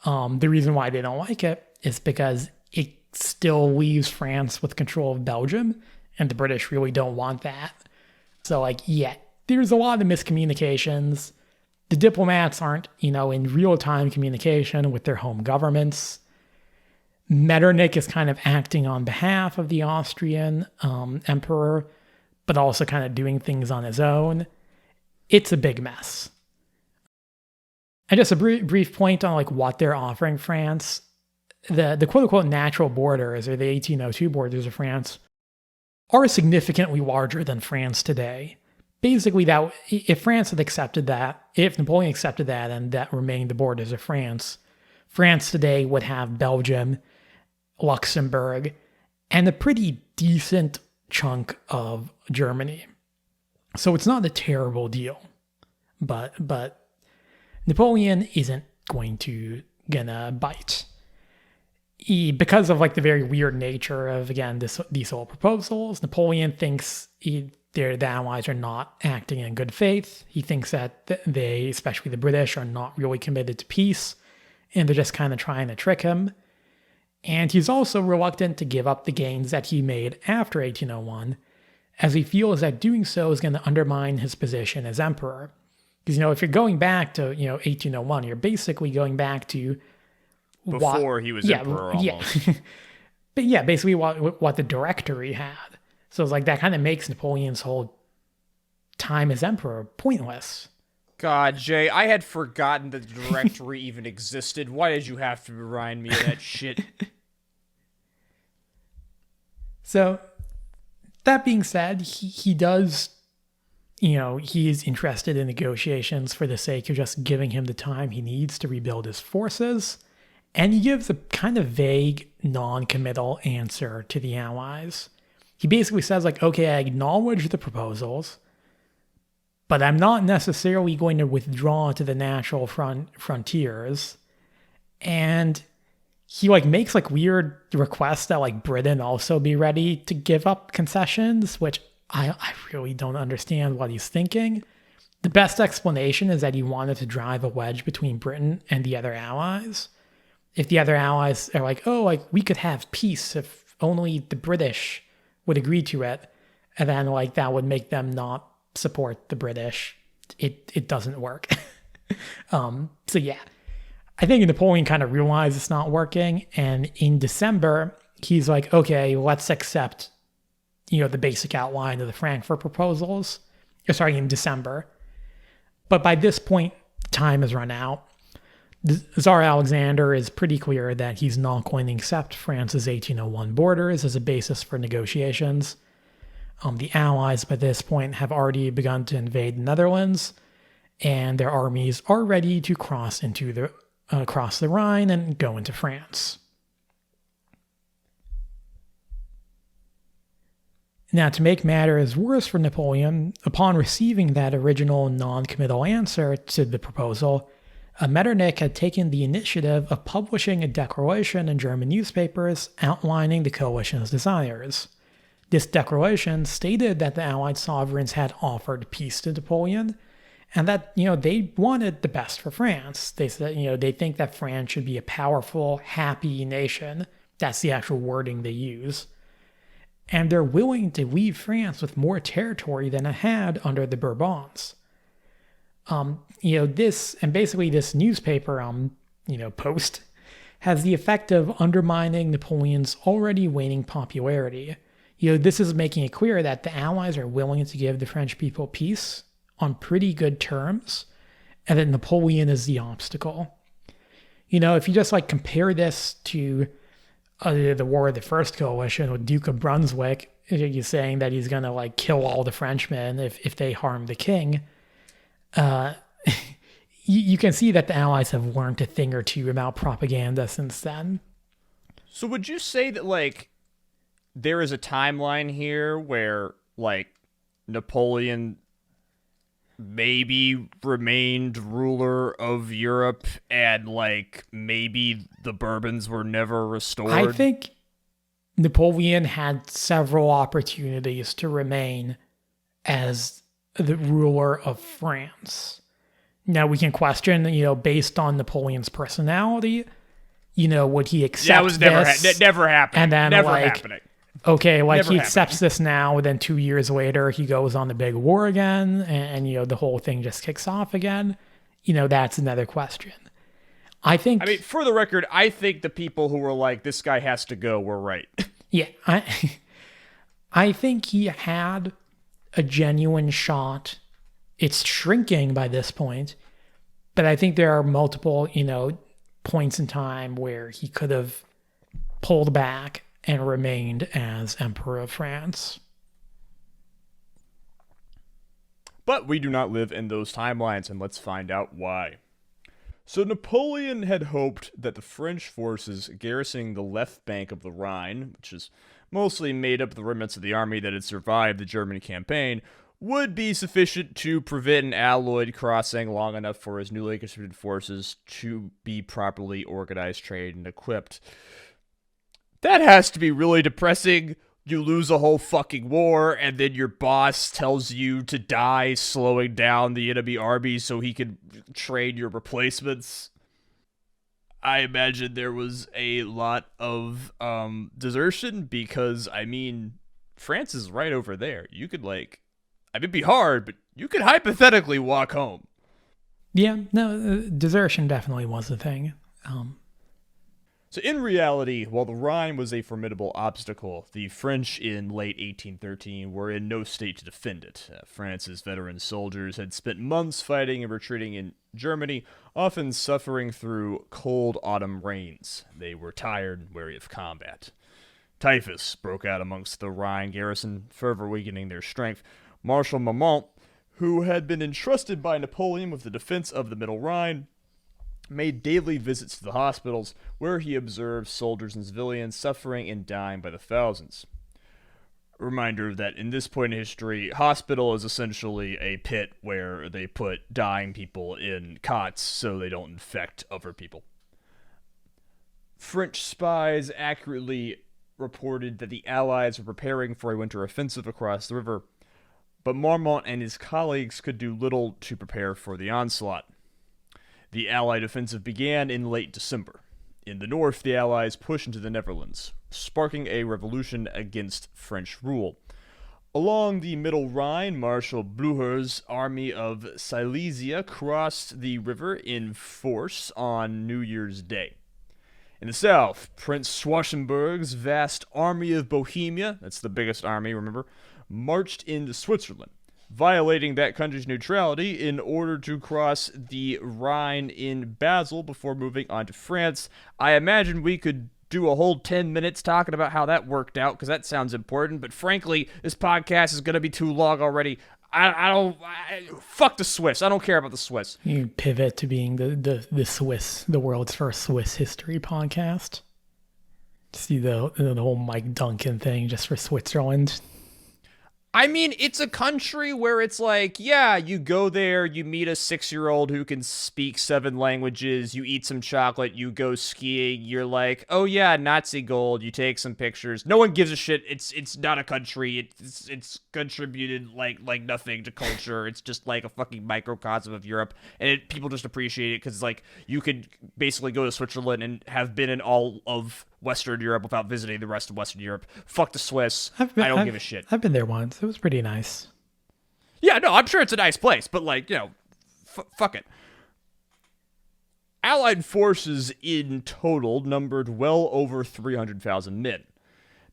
The reason why they don't like it is because it still leaves France with control of Belgium, and the British really don't want that. So, like, yeah, there's a lot of miscommunications. The diplomats aren't, in real-time communication with their home governments. Metternich is kind of acting on behalf of the Austrian emperor, but also kind of doing things on his own. It's a big mess. And just a brief point on what they're offering France. The quote-unquote natural borders, or the 1802 borders of France, are significantly larger than France today. Basically, that if France had accepted that, if Napoleon accepted that, and that remained the borders of France, France today would have Belgium, Luxembourg, and a pretty decent chunk of Germany. So it's not a terrible deal, but Napoleon isn't gonna bite. Because of the very weird nature of, again, these whole proposals, Napoleon thinks the Allies are not acting in good faith. He thinks that they, especially the British, are not really committed to peace, and they're just kind of trying to trick him. And he's also reluctant to give up the gains that he made after 1801, as he feels that doing so is going to undermine his position as emperor. Because, if you're going back to, 1801, you're basically going back to before he was emperor almost. Yeah. But yeah, basically what the Directory had. So it's that kind of makes Napoleon's whole time as emperor pointless. God, Jay, I had forgotten that the Directory even existed. Why did you have to remind me of that shit? So, that being said, he does, he is interested in negotiations for the sake of just giving him the time he needs to rebuild his forces. And he gives a kind of vague, non-committal answer to the Allies. He basically says, okay, I acknowledge the proposals, but I'm not necessarily going to withdraw to the natural frontiers. And he makes weird requests that Britain also be ready to give up concessions, which I really don't understand what he's thinking. The best explanation is that he wanted to drive a wedge between Britain and the other allies. If the other allies are we could have peace if only the British would agree to it, and then that would make them not support the British. It doesn't work. So yeah, I think Napoleon kind of realized it's not working, and in December he's okay, let's accept the basic outline of the Frankfurt Proposals. In December, but by this point time has run out. Tsar Alexander is pretty clear that he's not going to accept France's 1801 borders as a basis for negotiations. The Allies by this point have already begun to invade the Netherlands, and their armies are ready to cross the Rhine and go into France. Now, to make matters worse for Napoleon, upon receiving that original non-committal answer to the proposal, Metternich had taken the initiative of publishing a declaration in German newspapers outlining the coalition's desires. This declaration stated that the Allied sovereigns had offered peace to Napoleon, and that, they wanted the best for France. They said, they think that France should be a powerful, happy nation. That's the actual wording they use. And they're willing to leave France with more territory than it had under the Bourbons. This newspaper, post has the effect of undermining Napoleon's already waning popularity. This is making it clear that the Allies are willing to give the French people peace on pretty good terms, and that Napoleon is the obstacle. If you just compare this to the War of the First Coalition with Duke of Brunswick, you're saying that he's going to kill all the Frenchmen if they harm the king. You can see that the Allies have learned a thing or two about propaganda since then. So would you say that, there is a timeline here where, Napoleon maybe remained ruler of Europe and, maybe the Bourbons were never restored? I think Napoleon had several opportunities to remain as the ruler of France. Now we can question, based on Napoleon's personality, would he accept that was never happening. And then never happening. Okay, he accepts this now, and then 2 years later he goes on the big war again, and the whole thing just kicks off again. that's another question. I mean, for the record, I think the people who were like, this guy has to go, were right. Yeah, I think he had a genuine shot. It's shrinking by this point, but I think there are multiple, points in time where he could have pulled back and remained as Emperor of France. But we do not live in those timelines, and let's find out why. So Napoleon had hoped that the French forces garrisoning the left bank of the Rhine, which is mostly made up of the remnants of the army that had survived the German campaign, would be sufficient to prevent an Allied crossing long enough for his newly conscripted forces to be properly organized, trained, and equipped. That has to be really depressing. You lose a whole fucking war, and then your boss tells you to die slowing down the enemy army so he can train your replacements. I imagine there was a lot of desertion because, France is right over there. You could, it'd be hard, but you could hypothetically walk home. Yeah, no, desertion definitely was a thing. So in reality, while the Rhine was a formidable obstacle, the French in late 1813 were in no state to defend it. France's veteran soldiers had spent months fighting and retreating in Germany, often suffering through cold autumn rains. They were tired and weary of combat. Typhus broke out amongst the Rhine garrison, further weakening their strength. Marshal Marmont, who had been entrusted by Napoleon with the defense of the Middle Rhine, made daily visits to the hospitals, where he observed soldiers and civilians suffering and dying by the thousands. A reminder that in this point in history, hospital is essentially a pit where they put dying people in cots so they don't infect other people. French spies accurately reported that the Allies were preparing for a winter offensive across the river, but Marmont and his colleagues could do little to prepare for the onslaught. The Allied offensive began in late December. In the north, the Allies pushed into the Netherlands, sparking a revolution against French rule. Along the Middle Rhine, Marshal Blücher's army of Silesia crossed the river in force on New Year's Day. In the south, Prince Schwarzenberg's vast army of Bohemia, that's the biggest army, remember, marched into Switzerland, violating that country's neutrality in order to cross the Rhine in Basel before moving on to France. I imagine we could do a whole 10 minutes talking about how that worked out, because that sounds important, but frankly, this podcast is going to be too long already. Fuck the Swiss. I don't care about the Swiss. You pivot to being the Swiss, the world's first Swiss history podcast. See the whole Mike Duncan thing just for Switzerland. It's a country where it's like, yeah, you go there, you meet a 6-year-old who can speak 7 languages, you eat some chocolate, you go skiing, you're like, oh yeah, Nazi gold, you take some pictures. No one gives a shit. It's not a country. It's contributed like nothing to culture. It's just like a fucking microcosm of Europe, and people just appreciate it because you could basically go to Switzerland and have been in all of Western Europe without visiting the rest of Western Europe. Fuck the Swiss. I don't give a shit. I've been there once. It was pretty nice. Yeah, no, I'm sure it's a nice place, but fuck it. Allied forces in total numbered well over 300,000 men.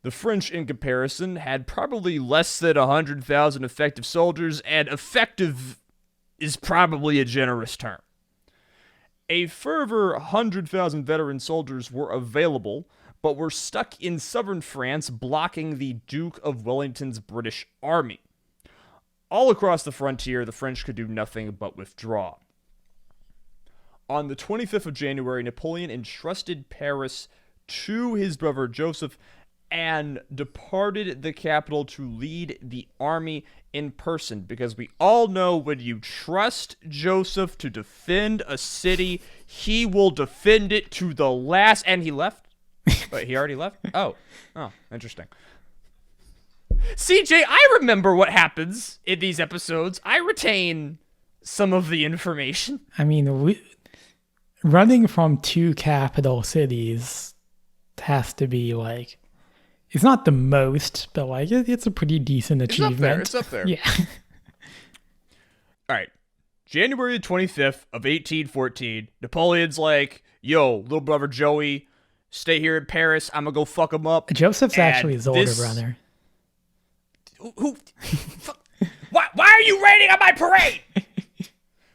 The French, in comparison, had probably less than 100,000 effective soldiers, and effective is probably a generous term. A further 100,000 veteran soldiers were available, but were stuck in southern France blocking the Duke of Wellington's British army. All across the frontier, the French could do nothing but withdraw. On the 25th of January, Napoleon entrusted Paris to his brother Joseph and departed the capital to lead the army in person, because we all know when you trust Joseph to defend a city, he will defend it to the last. And he left? Wait, he already left? Oh, interesting. CJ, I remember what happens in these episodes. I retain some of the information. Running from 2 capital cities has to be it's not the most, but it's a pretty decent achievement. It's up there. Yeah. All right. January 25th of 1814, Napoleon's like, yo, little brother Joey, stay here in Paris. I'm going to go fuck him up. Joseph's actually his older brother. Why are you raining on my parade?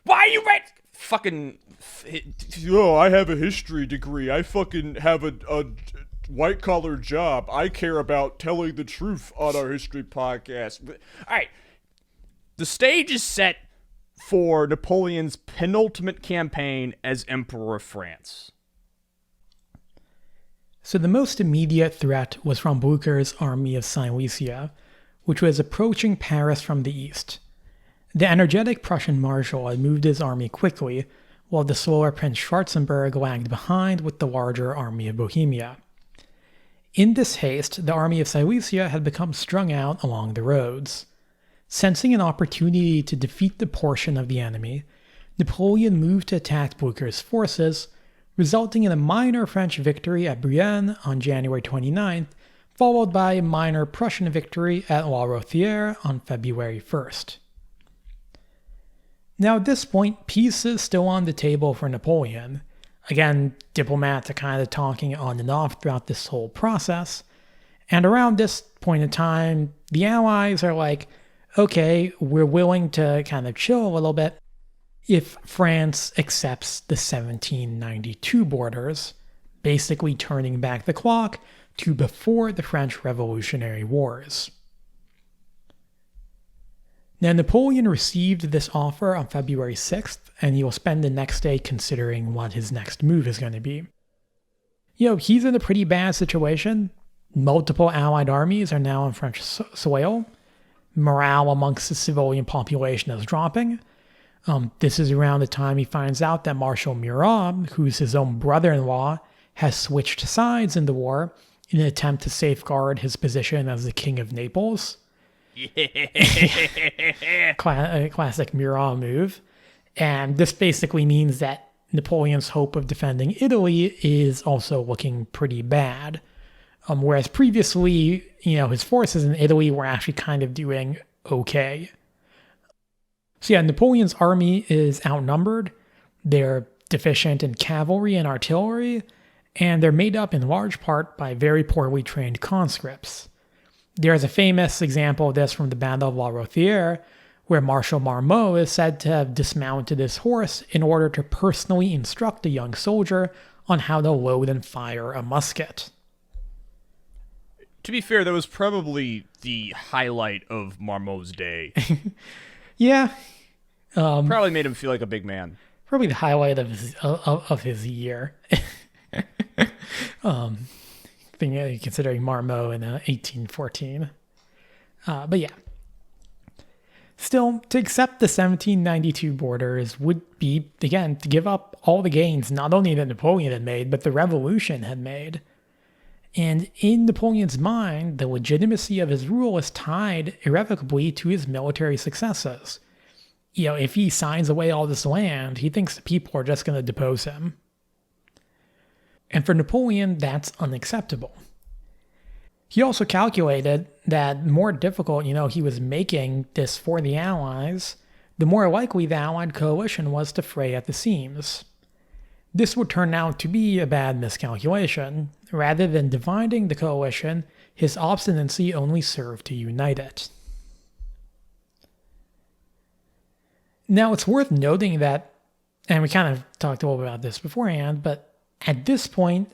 Why are you raining? Fucking... Yo, I have a history degree. I fucking have a white-collar job. I care about telling the truth on our history podcast. All right. The stage is set for Napoleon's penultimate campaign as Emperor of France. So the most immediate threat was from Blucher's army of Silesia, which was approaching Paris from the east. The energetic Prussian marshal had moved his army quickly, while the slower Prince Schwarzenberg lagged behind with the larger army of Bohemia. In this haste, the army of Silesia had become strung out along the roads. Sensing an opportunity to defeat the portion of the enemy, Napoleon moved to attack Blucher's forces, resulting in a minor French victory at Brienne on January 29th, followed by a minor Prussian victory at La Rothière on February 1st. Now at this point, peace is still on the table for Napoleon. Again, diplomats are kind of talking on and off throughout this whole process. And around this point in time, the Allies are like, okay, we're willing to kind of chill a little bit if France accepts the 1792 borders, basically turning back the clock to before the French Revolutionary Wars. Now, Napoleon received this offer on February 6th, and he will spend the next day considering what his next move is going to be. He's in a pretty bad situation. Multiple Allied armies are now on French soil. Morale amongst the civilian population is dropping. This is around the time he finds out that Marshal Murat, who's his own brother-in-law, has switched sides in the war in an attempt to safeguard his position as the King of Naples. Classic Murat move. And this basically means that Napoleon's hope of defending Italy is also looking pretty bad. Whereas previously, his forces in Italy were actually kind of doing okay. So Napoleon's army is outnumbered. They're deficient in cavalry and artillery, and they're made up in large part by very poorly trained conscripts. There's a famous example of this from the Battle of La Rothière, where Marshal Marmont is said to have dismounted his horse in order to personally instruct a young soldier on how to load and fire a musket. To be fair, that was probably the highlight of Marmot's day. Yeah. Probably made him feel like a big man. Probably the highlight of his year. Considering Marmot in 1814. But yeah. Still, to accept the 1792 borders would be, again, to give up all the gains not only that Napoleon had made, but the revolution had made. And in Napoleon's mind, the legitimacy of his rule is tied irrevocably to his military successes. If he signs away all this land, he thinks the people are just going to depose him. And for Napoleon, that's unacceptable. He also calculated that the more difficult, he was making this for the Allies, the more likely the Allied coalition was to fray at the seams. This would turn out to be a bad miscalculation. Rather than dividing the coalition, his obstinacy only served to unite it. Now, it's worth noting that, and we kind of talked a little bit about this beforehand, but at this point,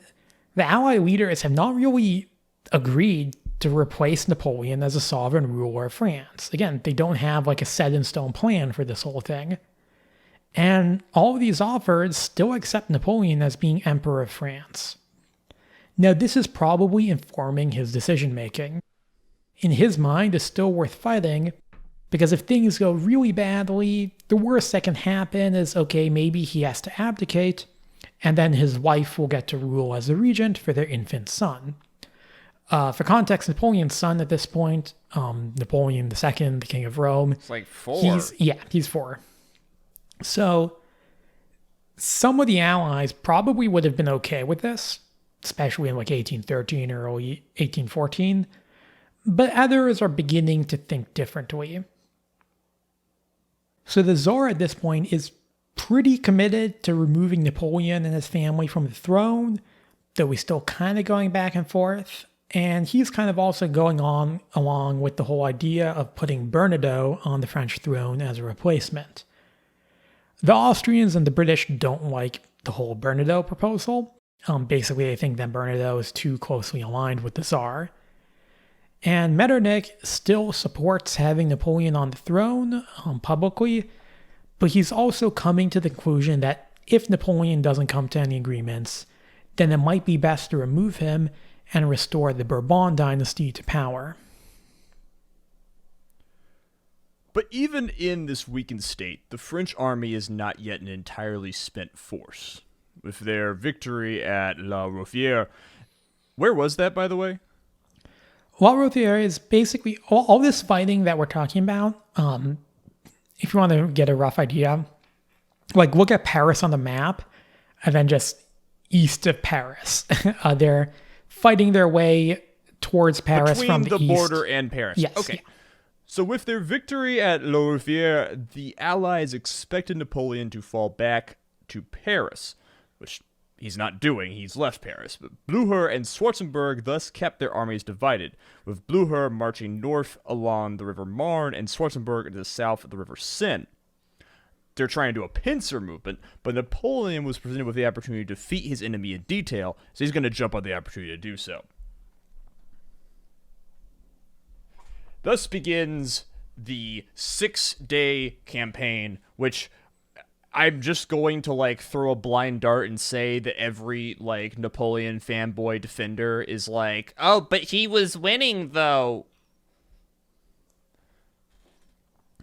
the Allied leaders have not really agreed to replace Napoleon as a sovereign ruler of France. Again, they don't have a set-in-stone plan for this whole thing. And all of these offers still accept Napoleon as being Emperor of France. Now, this is probably informing his decision-making. In his mind, it's still worth fighting, because if things go really badly, the worst that can happen is, okay, maybe he has to abdicate, and then his wife will get to rule as a regent for their infant son. For context, Napoleon's son at this point, Napoleon II, the King of Rome. It's like 4. He's 4. So, some of the Allies probably would have been okay with this, especially in 1813 or early 1814, but others are beginning to think differently. So the Tsar at this point is pretty committed to removing Napoleon and his family from the throne, though he's still kind of going back and forth. And he's kind of also going on along with the whole idea of putting Bernadotte on the French throne as a replacement. The Austrians and the British don't like the whole Bernadotte proposal. Basically, they think that Bernadotte is too closely aligned with the Tsar. And Metternich still supports having Napoleon on the throne publicly, but he's also coming to the conclusion that if Napoleon doesn't come to any agreements, then it might be best to remove him and restore the Bourbon dynasty to power. But even in this weakened state, the French army is not yet an entirely spent force. With their victory at La Rothière, where was that, by the way? La Rothière is basically all this fighting that we're talking about. If you want to get a rough idea, like look at Paris on the map and then just east of Paris. They're fighting their way towards Paris from the east. Between the border and Paris. Yes. Okay. Yeah. So with their victory at La Rothière, the Allies expected Napoleon to fall back to Paris, which he's not doing. He's left Paris. But Blücher and Schwarzenberg thus kept their armies divided, with Blücher marching north along the River Marne and Schwarzenberg into the south of the River Seine. They're trying to do a pincer movement, but Napoleon was presented with the opportunity to defeat his enemy in detail, so he's going to jump on the opportunity to do so. Thus begins the 6-day campaign, which I'm just going to throw a blind dart and say that every Napoleon fanboy defender is like, oh, but he was winning though.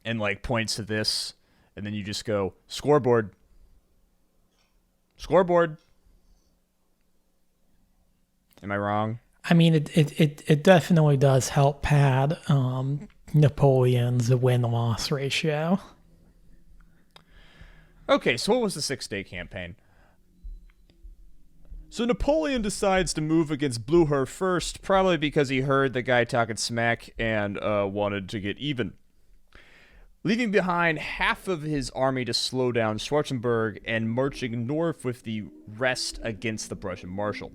And points to this, and then you just go, scoreboard. Scoreboard. Am I wrong? I mean, it definitely does help pad Napoleon's win-loss ratio. Okay, so what was the 6-day campaign? So Napoleon decides to move against Blücher first, probably because he heard the guy talking smack and wanted to get even. Leaving behind half of his army to slow down Schwarzenberg and marching north with the rest against the Prussian Marshal.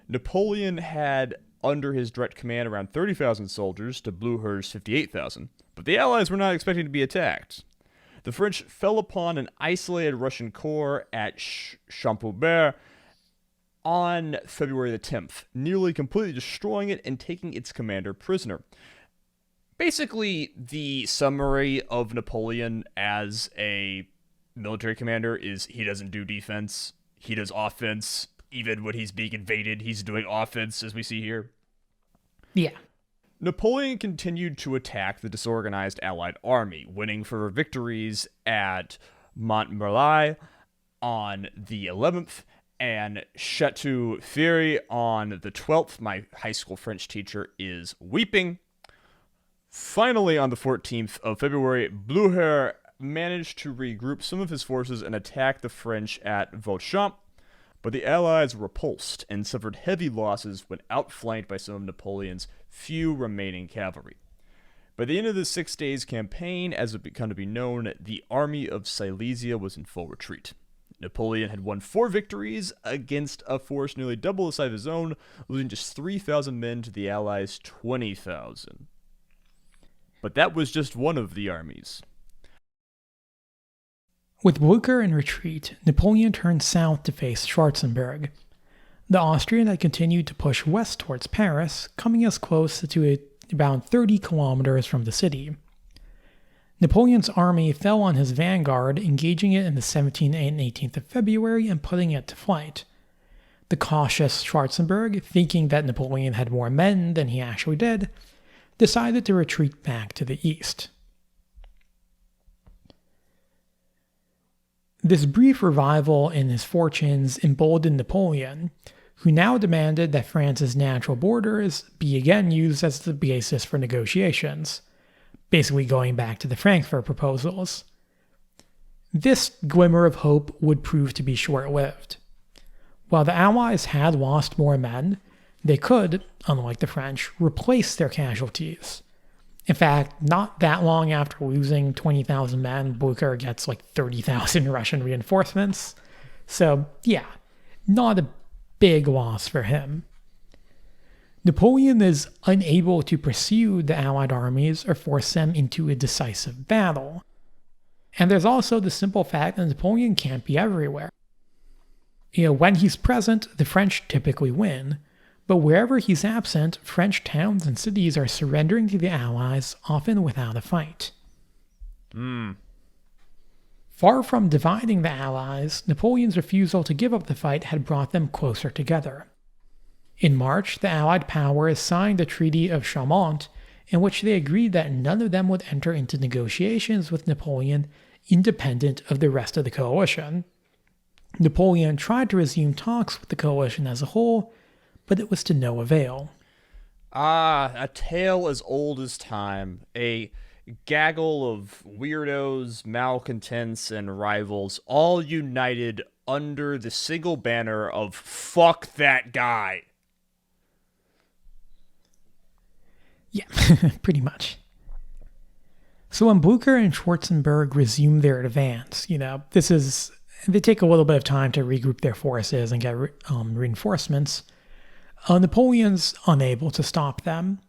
Napoleon had under his direct command around 30,000 soldiers to Blücher's 58,000, but the Allies were not expecting to be attacked. The French fell upon an isolated Russian corps at Champaubert on February the 10th, nearly completely destroying it and taking its commander prisoner. Basically, the summary of Napoleon as a military commander is he doesn't do defense, he does offense. Even when he's being invaded, he's doing offense, as we see here. Yeah. Napoleon continued to attack the disorganized Allied army, winning further victories at Montmirail on the 11th and Château-Thierry on the 12th. My high school French teacher is weeping. Finally, on the 14th of February, Blücher managed to regroup some of his forces and attack the French at Vauchamp, but the Allies repulsed and suffered heavy losses when outflanked by some of Napoleon's few remaining cavalry. By the end of the 6 days campaign, as it would come to be known, the army of Silesia was in full retreat. Napoleon had won 4 victories against a force nearly double the size of his own, losing just 3,000 men to the Allies' 20,000. But that was just one of the armies. With Blücher in retreat, Napoleon turned south to face Schwarzenberg. The Austrian had continued to push west towards Paris, coming as close to about 30 kilometers from the city. Napoleon's army fell on his vanguard, engaging it in the 17th and 18th of February and putting it to flight. The cautious Schwarzenberg, thinking that Napoleon had more men than he actually did, decided to retreat back to the east. This brief revival in his fortunes emboldened Napoleon, who now demanded that France's natural borders be again used as the basis for negotiations, basically going back to the Frankfurt Proposals. This glimmer of hope would prove to be short-lived. While the Allies had lost more men, they could, unlike the French, replace their casualties. In fact, not that long after losing 20,000 men, Blucher gets like 30,000 Russian reinforcements. So, yeah, not a big loss for him. Napoleon is unable to pursue the Allied armies or force them into a decisive battle. And there's also the simple fact that Napoleon can't be everywhere. When he's present, the French typically win, but wherever he's absent, French towns and cities are surrendering to the Allies, often without a fight. Far from dividing the Allies, Napoleon's refusal to give up the fight had brought them closer together. In March, the Allied powers signed the Treaty of Chaumont, in which they agreed that none of them would enter into negotiations with Napoleon independent of the rest of the coalition. Napoleon tried to resume talks with the coalition as a whole, but it was to no avail. A tale as old as time. A gaggle of weirdos, malcontents, and rivals, all united under the single banner of fuck that guy. Yeah, pretty much. So when Blucher and Schwarzenberg resume their advance, they take a little bit of time to regroup their forces and get reinforcements. Napoleon's unable to stop them.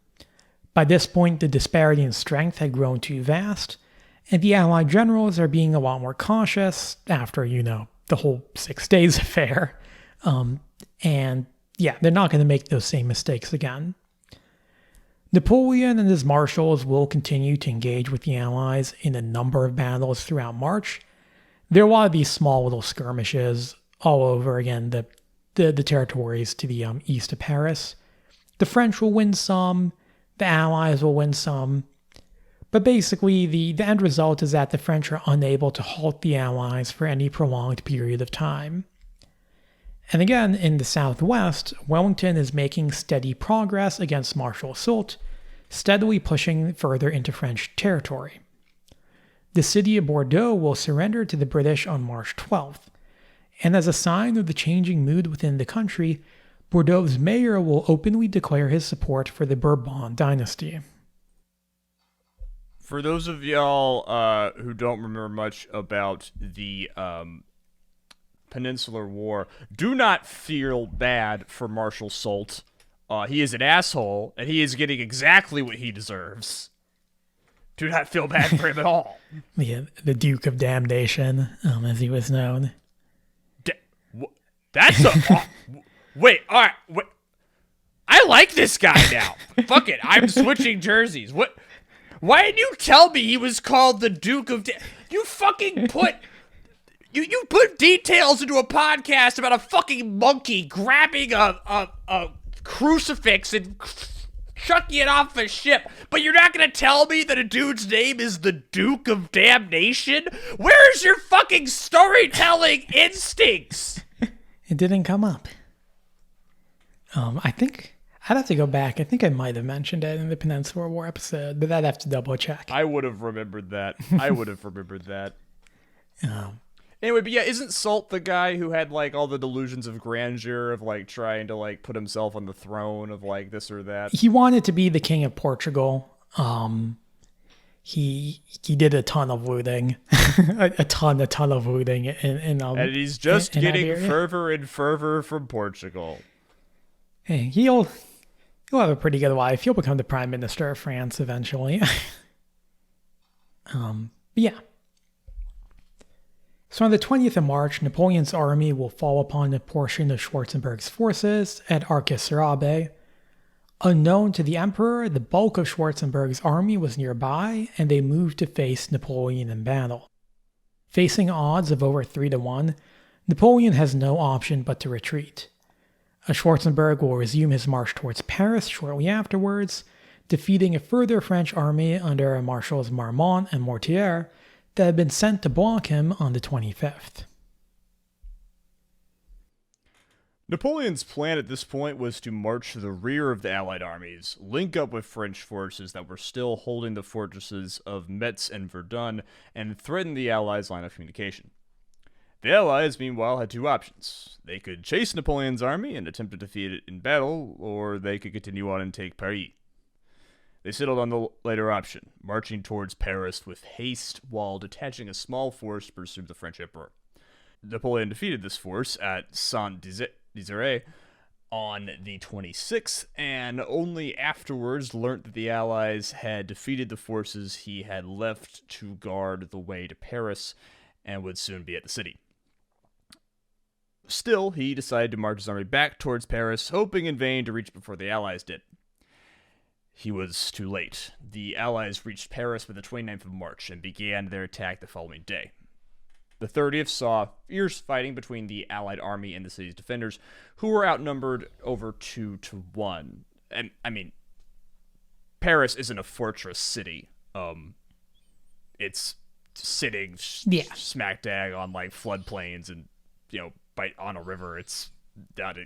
By this point, the disparity in strength had grown too vast, and the Allied generals are being a lot more cautious after, the whole 6 days affair. They're not going to make those same mistakes again. Napoleon and his marshals will continue to engage with the Allies in a number of battles throughout March. There are a lot of these small little skirmishes all over, again, the territories to the east of Paris. The French will win some, the Allies will win some, but basically the end result is that the French are unable to halt the Allies for any prolonged period of time. And again, in the southwest, Wellington is making steady progress against Marshal Soult, steadily pushing further into French territory. The city of Bordeaux will surrender to the British on March 12th, and as a sign of the changing mood within the country, Bordeaux's mayor will openly declare his support for the Bourbon dynasty. For those of y'all who don't remember much about the Peninsular War, do not feel bad for Marshal Soult. He is an asshole, and he is getting exactly what he deserves. Do not feel bad for him at all. The Duke of Damnation, as he was known. That's a... wait, alright. I like this guy now. Fuck it, I'm switching jerseys. What? Why didn't you tell me he was called the Duke of... You fucking put... You put details into a podcast about a fucking monkey grabbing a crucifix and chucking it off a ship, but you're not gonna tell me that a dude's name is the Duke of Damnation? Where's your fucking storytelling instincts? It didn't come up. I think I'd have to go back. I think I might have mentioned it in the Peninsular War episode, but I'd have to double check. I would have remembered that. Anyway, but yeah, isn't Soult the guy who had, all the delusions of grandeur of, trying to, put himself on the throne of, this or that? He wanted to be the king of Portugal. He did a ton of looting. a ton of looting. And he's just getting Iberia. Fervor and fervor from Portugal. Hey, he'll have a pretty good life. He'll become the prime minister of France eventually. Yeah. So on the 20th of March, Napoleon's army will fall upon a portion of Schwarzenberg's forces at Arcis-sur-Aube. Unknown to the emperor, the bulk of Schwarzenberg's army was nearby, and they moved to face Napoleon in battle. Facing odds of over 3-1, Napoleon has no option but to retreat. Schwarzenberg will resume his march towards Paris shortly afterwards, defeating a further French army under Marshals Marmont and Mortier that had been sent to block him on the 25th. Napoleon's plan at this point was to march to the rear of the Allied armies, link up with French forces that were still holding the fortresses of Metz and Verdun, and threaten the Allies' line of communication. The Allies, meanwhile, had two options. They could chase Napoleon's army and attempt to defeat it in battle, or they could continue on and take Paris. They settled on the later option, marching towards Paris with haste while detaching a small force to pursue the French emperor. Napoleon defeated this force at Saint-Desiré on the 26th, and only afterwards learnt that the Allies had defeated the forces he had left to guard the way to Paris and would soon be at the city. Still, he decided to march his army back towards Paris, hoping in vain to reach before the Allies did. He was too late. The Allies reached Paris by the 29th of March and began their attack the following day. The 30th saw fierce fighting between the Allied army and the city's defenders, who were outnumbered over 2-1. And I mean, Paris isn't a fortress city. It's sitting smack dab on like floodplains and on a river. It's that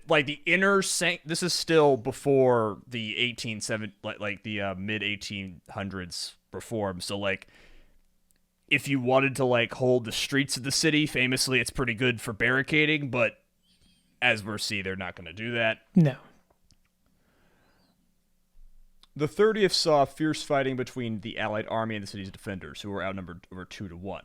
like the inner this is still before the mid 1800s reform. So like, if you wanted to like hold the streets of the city, famously, it's pretty good for barricading, but as we'll see, they're not going to do that. No. The 30th saw fierce fighting between the Allied army and the city's defenders, who were outnumbered over 2-1.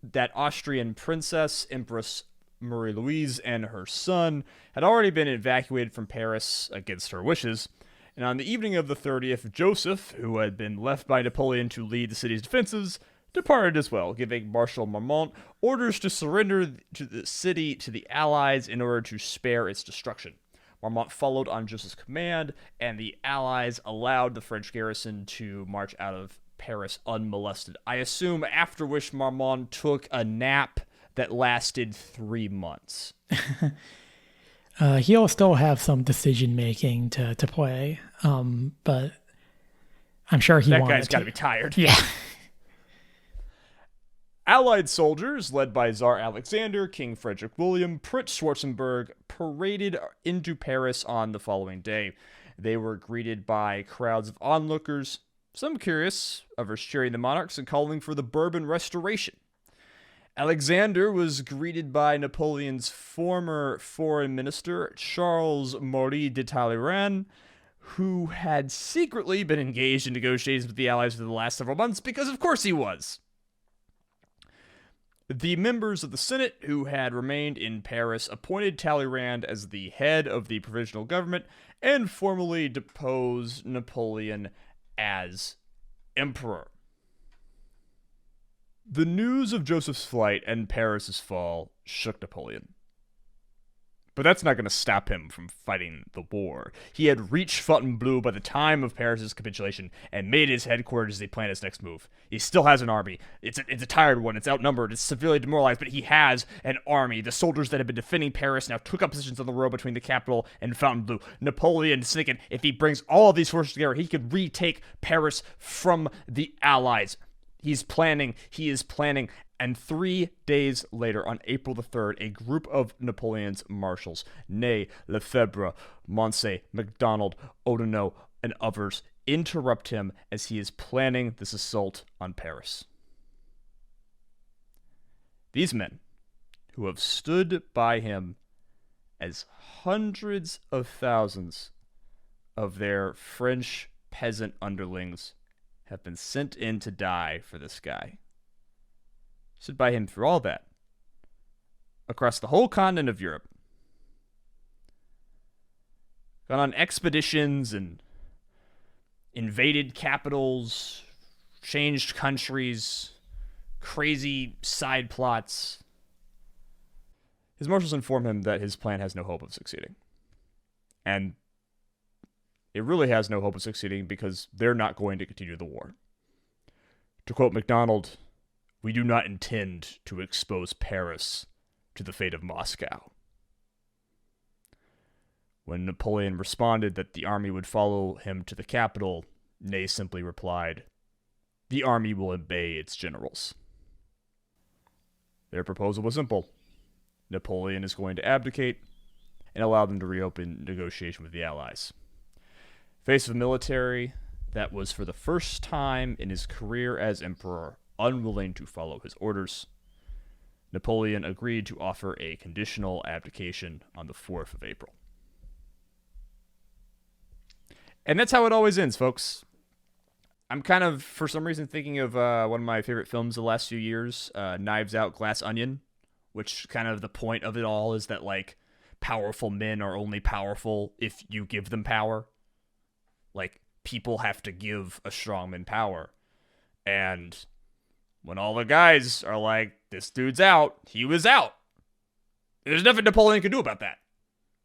That Austrian princess, Empress Marie-Louise, and her son had already been evacuated from Paris against her wishes, and on the evening of the 30th, Joseph, who had been left by Napoleon to lead the city's defenses, departed as well, giving Marshal Marmont orders to surrender to the city to the Allies in order to spare its destruction. Marmont followed on Joseph's command, and the Allies allowed the French garrison to march out of Paris unmolested. I assume after which Marmont took a nap that lasted 3 months. He'll still have some decision making to play, but I'm sure that guy's got to be tired. Yeah. Allied soldiers, led by Tsar Alexander, King Frederick William, Prince Schwarzenberg, paraded into Paris on the following day. They were greeted by crowds of onlookers, some curious, others cheering the monarchs and calling for the Bourbon Restoration. Alexander was greeted by Napoleon's former foreign minister, Charles Marie de Talleyrand, who had secretly been engaged in negotiations with the Allies for the last several months, because of course he was. The members of the Senate who had remained in Paris appointed Talleyrand as the head of the provisional government and formally deposed Napoleon as emperor. The news of Joseph's flight and Paris's fall shook Napoleon. But that's not going to stop him from fighting the war. He had reached Fontainebleau by the time of Paris's capitulation and made his headquarters as he planned his next move. He still has an army. It's a tired one. It's outnumbered. It's severely demoralized, but he has an army. The soldiers that had been defending Paris now took up positions on the road between the capital and Fontainebleau. Napoleon is thinking if he brings all of these forces together, he could retake Paris from the Allies. He is planning, and 3 days later, on April the 3rd, a group of Napoleon's marshals, Ney, Lefebvre, Moncey, MacDonald, Oudinot, and others, interrupt him as he is planning this assault on Paris. These men, who have stood by him as hundreds of thousands of their French peasant underlings, have been sent in to die for this guy. Stood by him through all that. Across the whole continent of Europe. Gone on expeditions and invaded capitals, changed countries, crazy side plots. His marshals inform him that his plan has no hope of succeeding. And it really has no hope of succeeding because they're not going to continue the war. To quote MacDonald, "We do not intend to expose Paris to the fate of Moscow." When Napoleon responded that the army would follow him to the capital, Ney simply replied, "The army will obey its generals." Their proposal was simple. Napoleon is going to abdicate and allow them to reopen negotiation with the Allies. Face of a military that was for the first time in his career as emperor unwilling to follow his orders, Napoleon agreed to offer a conditional abdication on the 4th of April. And that's how it always ends, folks. I'm kind of, for some reason, thinking of one of my favorite films the last few years, Knives Out, Glass Onion, which kind of the point of it all is that, like, powerful men are only powerful if you give them power. Like, people have to give a strong man power. And when all the guys are like, this dude's out, he was out. There's nothing Napoleon could do about that.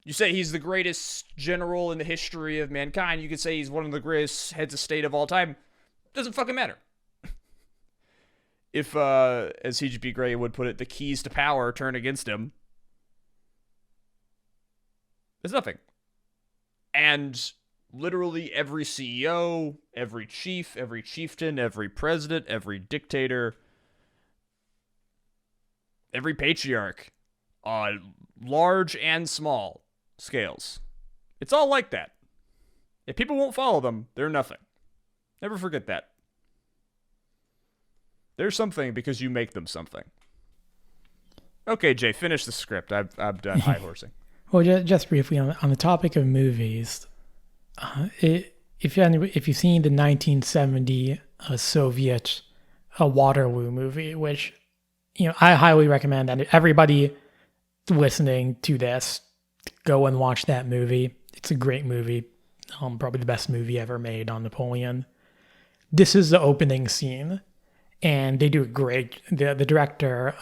You say he's the greatest general in the history of mankind. You could say he's one of the greatest heads of state of all time. Doesn't fucking matter. If, as C.G.P. Gray would put it, the keys to power turn against him, there's nothing. And literally every CEO, every chief, every chieftain, every president, every dictator, every patriarch, on large and small scales, it's all like that. If people won't follow them, they're nothing. Never forget that. They're something because you make them something. Okay, Jay, finish the script. I'm done high horsing. Well, just briefly on the topic of movies, if you've seen the 1970 Soviet Waterloo movie, which I highly recommend that everybody listening to this go and watch that movie. It's a great movie, probably the best movie ever made on Napoleon. This is the opening scene, and they do a great. The director,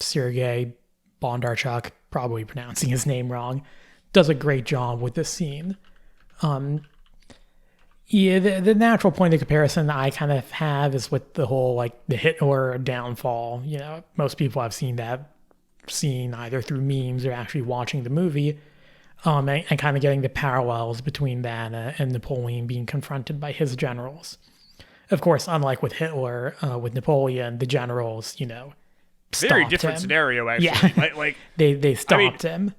Sergei Bondarchuk, probably pronouncing his name wrong, does a great job with this scene. The natural point of comparison I kind of have is with the whole, like, the Hitler downfall. Most people have seen that scene either through memes or actually watching the movie, and kind of getting the parallels between that and Napoleon being confronted by his generals. Of course, unlike with Hitler, with Napoleon, the generals, very different him. scenario, actually. Yeah. like they stopped him.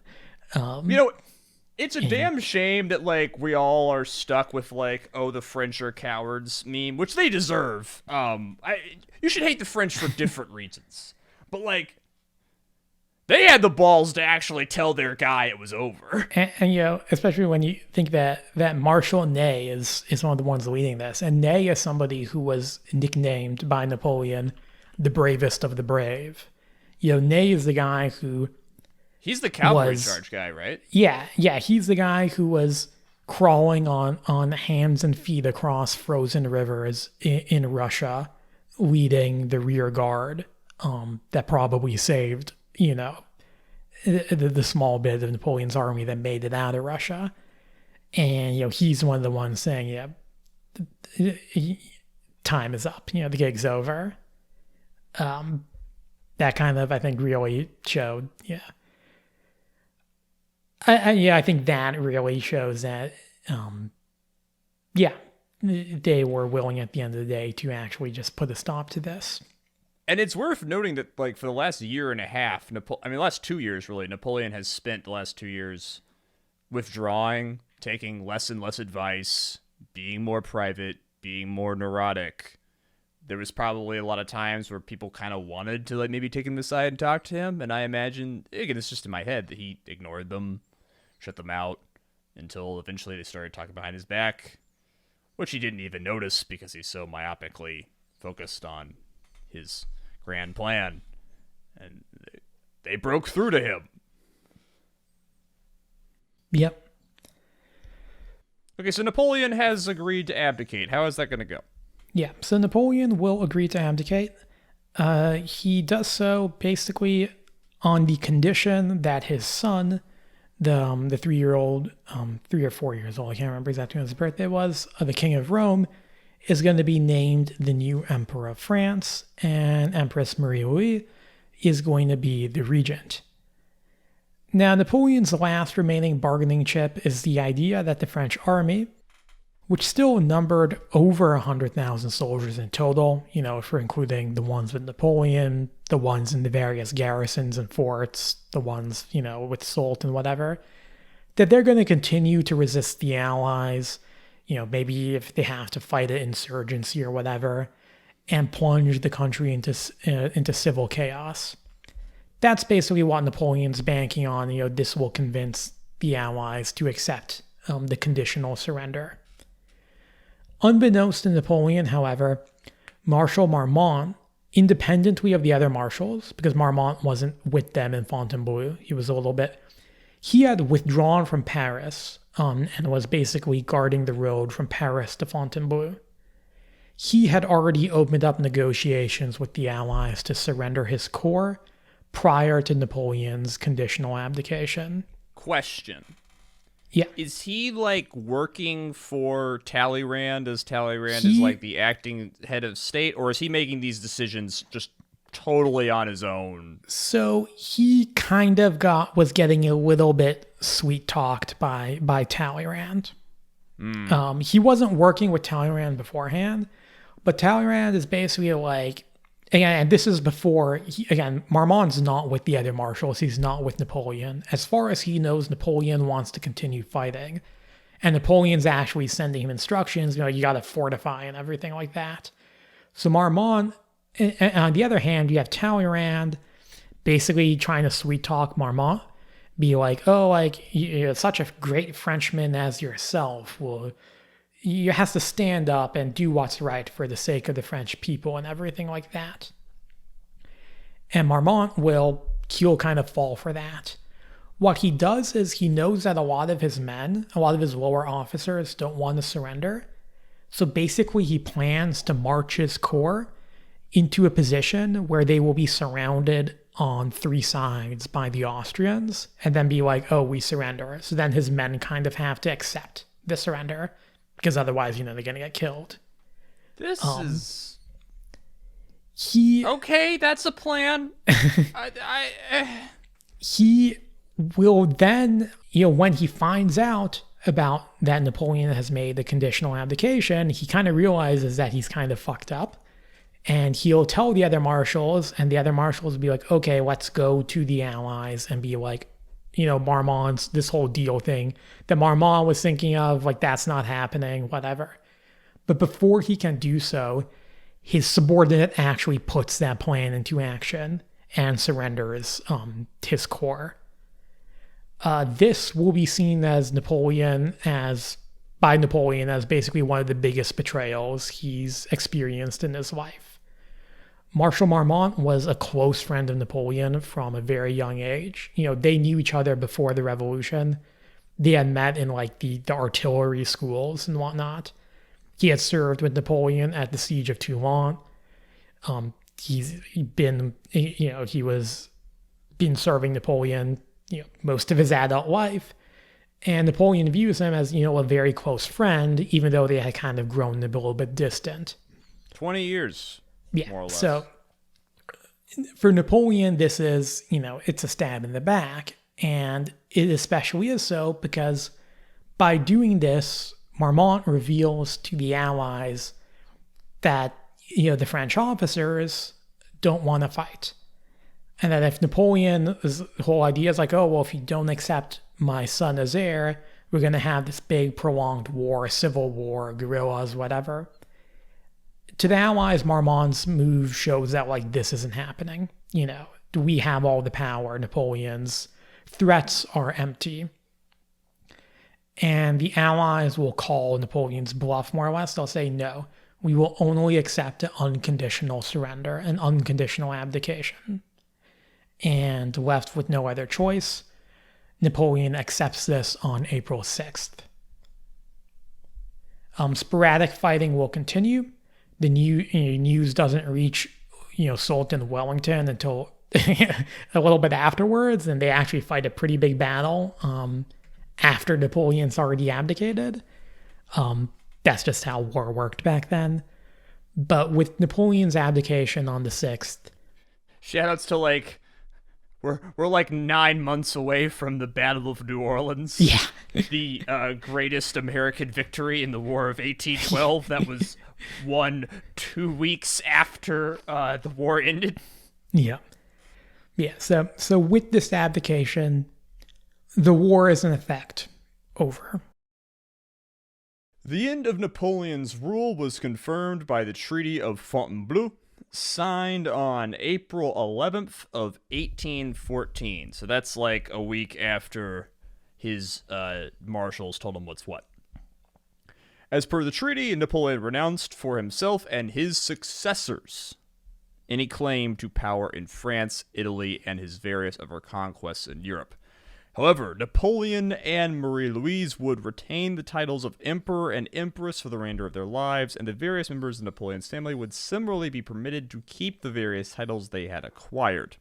It's a damn shame that, like, we all are stuck with, like, oh, the French are cowards meme, which they deserve. You should hate the French for different reasons. But, like, they had the balls to actually tell their guy it was over. And especially when you think that Marshal Ney is one of the ones leading this. And Ney is somebody who was nicknamed by Napoleon the bravest of the brave. Ney is the guy who... He's the cavalry charge guy, right? Yeah. He's the guy who was crawling on hands and feet across frozen rivers in Russia, leading the rear guard that probably saved, the small bit of Napoleon's army that made it out of Russia. And, he's one of the ones saying, time is up, the gig's over. That kind of, I think, really showed, I think that really shows that, they were willing at the end of the day to actually just put a stop to this. And it's worth noting that, like, for the last year and a half, last 2 years, really, Napoleon has spent the last 2 years withdrawing, taking less and less advice, being more private, being more neurotic. There was probably a lot of times where people kind of wanted to, like, maybe take him aside and talk to him, and I imagine, again, it's just in my head, that he ignored them, shut them out, until eventually they started talking behind his back, which he didn't even notice because he's so myopically focused on his grand plan, and they broke through to him. Yep. Okay, so Napoleon has agreed to abdicate. How is that going to go? Yeah, so Napoleon will agree to abdicate. He does so basically on the condition that his son, the 3-year-old, 3 or 4 years old, I can't remember exactly when his birthday was, the King of Rome, is going to be named the new Emperor of France, and Empress Marie-Louise is going to be the regent. Now, Napoleon's last remaining bargaining chip is the idea that the French army, which still numbered over 100,000 soldiers in total, if we're including the ones with Napoleon, the ones in the various garrisons and forts, the ones, with Soult and whatever, that they're going to continue to resist the Allies, maybe if they have to fight an insurgency or whatever, and plunge the country into civil chaos. That's basically what Napoleon's banking on. This will convince the Allies to accept the conditional surrender. Unbeknownst to Napoleon, however, Marshal Marmont, independently of the other marshals, because Marmont wasn't with them in Fontainebleau, he had withdrawn from Paris and was basically guarding the road from Paris to Fontainebleau. He had already opened up negotiations with the Allies to surrender his corps prior to Napoleon's conditional abdication. Question. Yeah. Is he, like, working for Talleyrand as Talleyrand is, like, the acting head of state, or is he making these decisions just totally on his own? So he kind of was getting a little bit sweet-talked by Talleyrand. He wasn't working with Talleyrand beforehand, but Talleyrand is basically like, and this is before, Marmont's not with the other marshals. He's not with Napoleon. As far as he knows, Napoleon wants to continue fighting. And Napoleon's actually sending him instructions, you got to fortify and everything like that. So Marmont, and on the other hand, you have Talleyrand basically trying to sweet talk Marmont, be like, oh, like, you're such a great Frenchman as yourself. Well, you have to stand up and do what's right for the sake of the French people and everything like that. And Marmont he'll kind of fall for that. What he does is he knows that a lot of his lower officers don't want to surrender. So basically he plans to march his corps into a position where they will be surrounded on 3 sides by the Austrians and then be like, oh, we surrender. So then his men kind of have to accept the surrender, because otherwise, they're going to get killed. This is... Okay, that's a plan. He will then, when he finds out about that Napoleon has made the conditional abdication, he kind of realizes that he's kind of fucked up. And he'll tell the other marshals, and the other marshals will be like, okay, let's go to the Allies and be like, Marmont's, this whole deal thing that Marmont was thinking of, like, that's not happening, whatever. But before he can do so, his subordinate actually puts that plan into action and surrenders his corps. This will be seen as by Napoleon as basically one of the biggest betrayals he's experienced in his life. Marshal Marmont was a close friend of Napoleon from a very young age. They knew each other before the revolution. They had met in like the artillery schools and whatnot. He had served with Napoleon at the siege of Toulon. He was been serving Napoleon, most of his adult life. And Napoleon views him as, a very close friend, even though they had kind of grown a little bit distant. 20 years. Yeah. More or less. So for Napoleon, this is, it's a stab in the back. And it especially is so because by doing this, Marmont reveals to the Allies that, the French officers don't want to fight. And that if Napoleon's whole idea is like, oh, well, if you don't accept my son as heir, we're going to have this big prolonged war, civil war, guerrillas, whatever. To the Allies, Marmont's move shows that, like, this isn't happening. We have all the power. Napoleon's threats are empty. And the Allies will call Napoleon's bluff, more or less. They'll say, no, we will only accept an unconditional surrender, an unconditional abdication. And left with no other choice, Napoleon accepts this on April 6th. Sporadic fighting will continue. The news doesn't reach, Sultan Wellington until a little bit afterwards, and they actually fight a pretty big battle after Napoleon's already abdicated. That's just how war worked back then. But with Napoleon's abdication on the 6th... Shoutouts to, like... We're like 9 months away from the Battle of New Orleans. Yeah. The greatest American victory in the War of 1812 that was won 2 weeks after the war ended. Yeah. Yeah, so with this abdication, the war is in effect over. The end of Napoleon's rule was confirmed by the Treaty of Fontainebleau, signed on April 11th of 1814. So that's like a week after his marshals told him what's what. As per the treaty, Napoleon renounced for himself and his successors any claim to power in France, Italy, and his various other conquests in Europe. However, Napoleon and Marie-Louise would retain the titles of Emperor and Empress for the remainder of their lives, and the various members of Napoleon's family would similarly be permitted to keep the various titles they had acquired.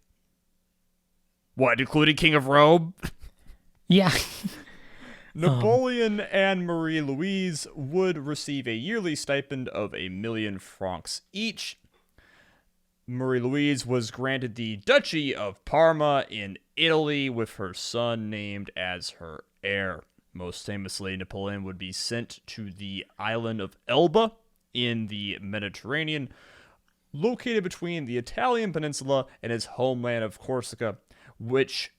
What, including King of Rome? Yeah. Napoleon and Marie-Louise would receive a yearly stipend of 1,000,000 francs each. Marie-Louise was granted the Duchy of Parma in Italy, with her son named as her heir. Most famously, Napoleon would be sent to the island of Elba in the Mediterranean, located between the Italian peninsula and his homeland of Corsica, which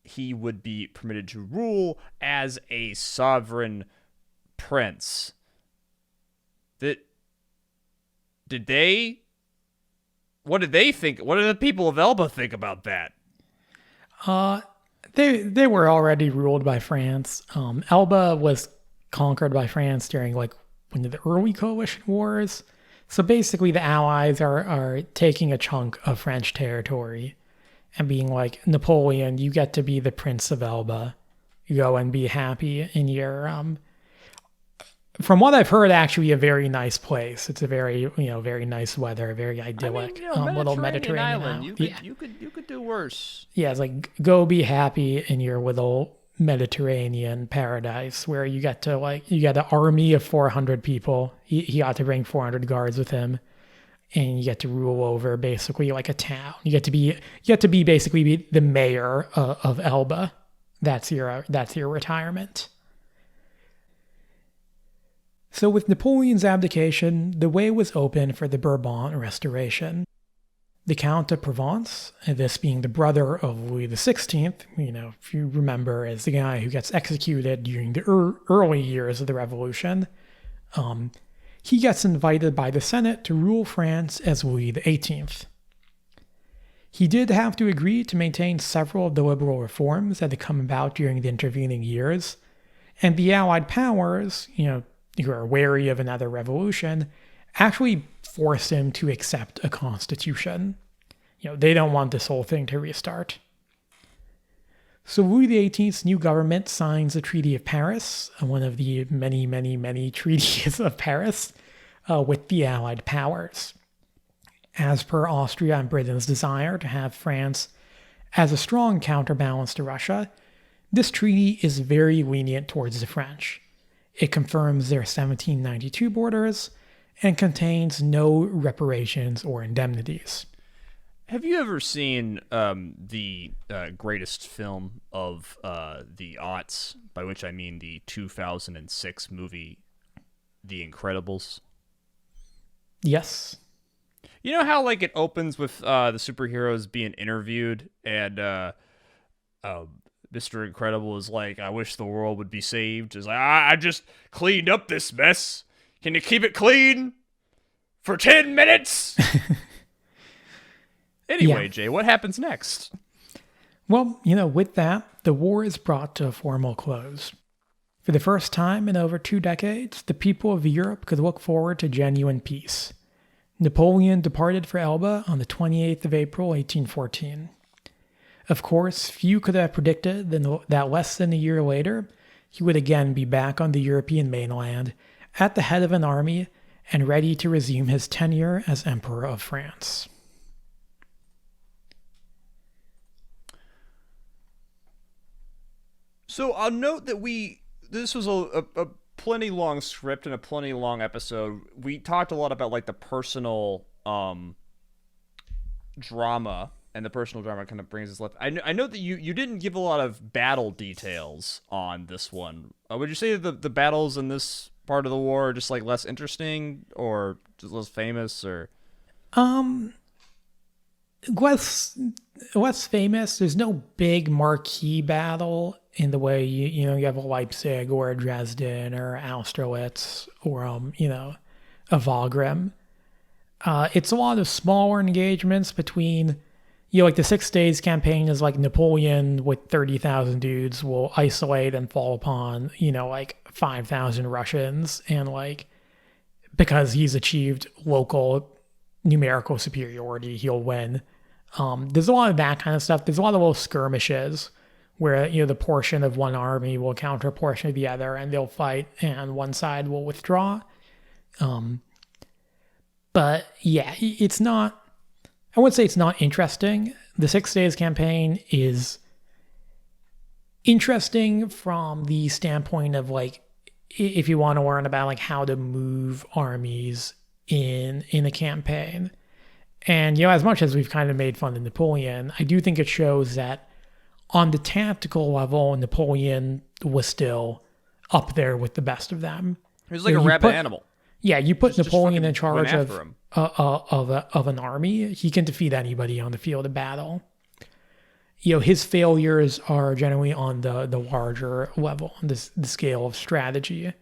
he would be permitted to rule as a sovereign prince. What did they think? What did the people of Elba think about that? They were already ruled by France. Elba was conquered by France during one of the early coalition wars. So basically the Allies are taking a chunk of French territory and being like, Napoleon, you get to be the Prince of Elba. You go and be happy in your, from what I've heard, actually a very nice place. It's a very, very nice weather, very idyllic, little Mediterranean island. You could do worse. Yeah, it's like, go be happy in your little Mediterranean paradise where you get an army of 400 people. He got to bring 400 guards with him. And you get to rule over basically like a town. You get to be basically the mayor of Elba. That's your retirement. So with Napoleon's abdication, the way was open for the Bourbon restoration. The Count of Provence, this being the brother of Louis XVI, if you remember, as the guy who gets executed during the early years of the Revolution, he gets invited by the Senate to rule France as Louis XVIII. He did have to agree to maintain several of the liberal reforms that had come about during the intervening years, and the Allied powers, who are wary of another revolution, actually forced him to accept a constitution. They don't want this whole thing to restart. So Louis XVIII's new government signs the Treaty of Paris, one of the many, many, many treaties of Paris, with the Allied powers. As per Austria and Britain's desire to have France as a strong counterbalance to Russia, this treaty is very lenient towards the French. It confirms their 1792 borders and contains no reparations or indemnities. Have you ever seen the greatest film of the aughts, by which I mean the 2006 movie, The Incredibles? Yes. You know how it opens with the superheroes being interviewed, and Mr. Incredible is like, I wish the world would be saved. It's like, I just cleaned up this mess. Can you keep it clean for 10 minutes? Anyway, Yeah. Jay, what happens next? Well, with that, the war is brought to a formal close. For the first time in over 2 decades, the people of Europe could look forward to genuine peace. Napoleon departed for Elba on the 28th of April, 1814. Of course, few could have predicted that less than a year later, he would again be back on the European mainland, at the head of an army, and ready to resume his tenure as Emperor of France. So I'll note that this was a plenty long script and a plenty long episode. We talked a lot about the personal drama, and the personal drama kind of brings us left. I know that you didn't give a lot of battle details on this one. Would you say that the battles in this part of the war are just less interesting or just less famous, or? Less famous. There's no big marquee battle in the way you have a Leipzig or a Dresden or Austerlitz or a Wagram. It's a lot of smaller engagements between like the 6 Days campaign is like Napoleon with 30,000 dudes will isolate and fall upon, like 5,000 Russians, and like because he's achieved local numerical superiority, he'll win. There's a lot of that kind of stuff. There's a lot of little skirmishes where, the portion of one army will counter a portion of the other, and they'll fight, and one side will withdraw. But yeah, it's not, I would say it's not interesting. The 6 Days campaign is interesting from the standpoint of like, if you want to learn about like how to move armies in a campaign. And, as much as we've kind of made fun of Napoleon, I do think it shows that on the tactical level, Napoleon was still up there with the best of them. He was like a rabid animal. Yeah, you put Just Napoleon in fucking charge of an army, he can defeat anybody on the field of battle. His failures are generally on the larger level, on the scale of strategy.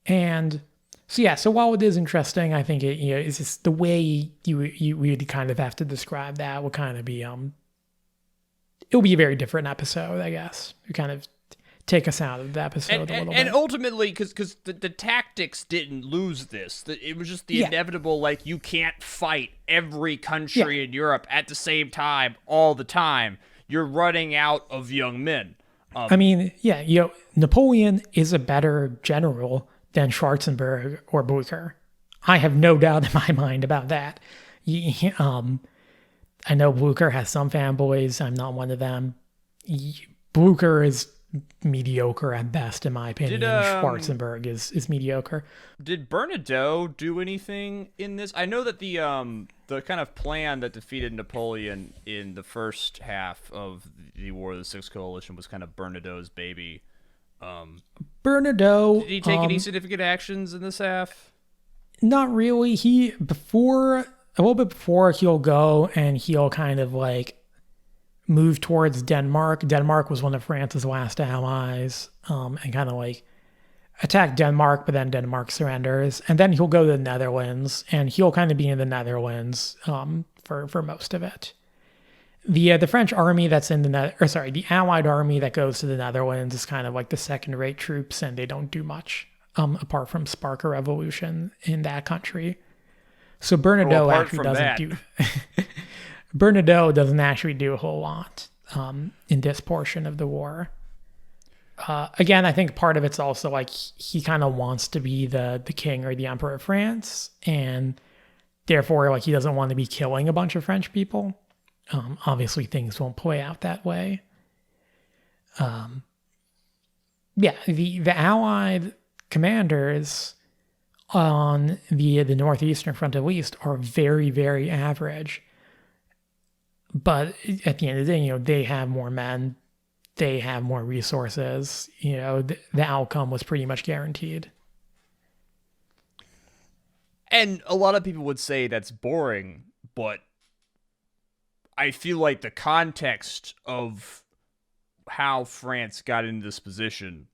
And so yeah, so while it is interesting, I think it's just the way you would kind of have to describe that would kind of be it'll be a very different episode, I guess. You kind of take us out of the episode a little bit. And ultimately, because the tactics didn't lose this. It was just the inevitable, like, you can't fight every country in Europe at the same time, all the time. You're running out of young men. Napoleon is a better general than Schwarzenberg or Blücher. I have no doubt in my mind about that. I know Blücher has some fanboys. I'm not one of them. Blücher is mediocre at best, in my opinion. Schwarzenberg is mediocre. Did Bernadotte do anything in this? I know that the kind of plan that defeated Napoleon in the first half of the War of the Sixth Coalition was kind of Bernadotte's baby. Bernadotte, did he take any significant actions in this half? Not really. A little bit before, he'll go and he'll kind of like move towards Denmark. Denmark was one of France's last allies, and kind of like attack Denmark, but then Denmark surrenders. And then he'll go to the Netherlands, and he'll kind of be in the Netherlands for most of it. The French army that's in the Allied army that goes to the Netherlands is kind of like the second-rate troops, and they don't do much apart from spark a revolution in that country. So Bernadotte actually doesn't do. Bernadotte doesn't actually do a whole lot in this portion of the war. Again, I think part of it's also like he kind of wants to be the king or the emperor of France, and therefore like he doesn't want to be killing a bunch of French people. Obviously, things won't play out that way. The Allied commanders on the northeastern front, at least, are very, very average. But at the end of the day, they have more men, they have more resources. The outcome was pretty much guaranteed. And a lot of people would say that's boring, but I feel like the context of how France got into this position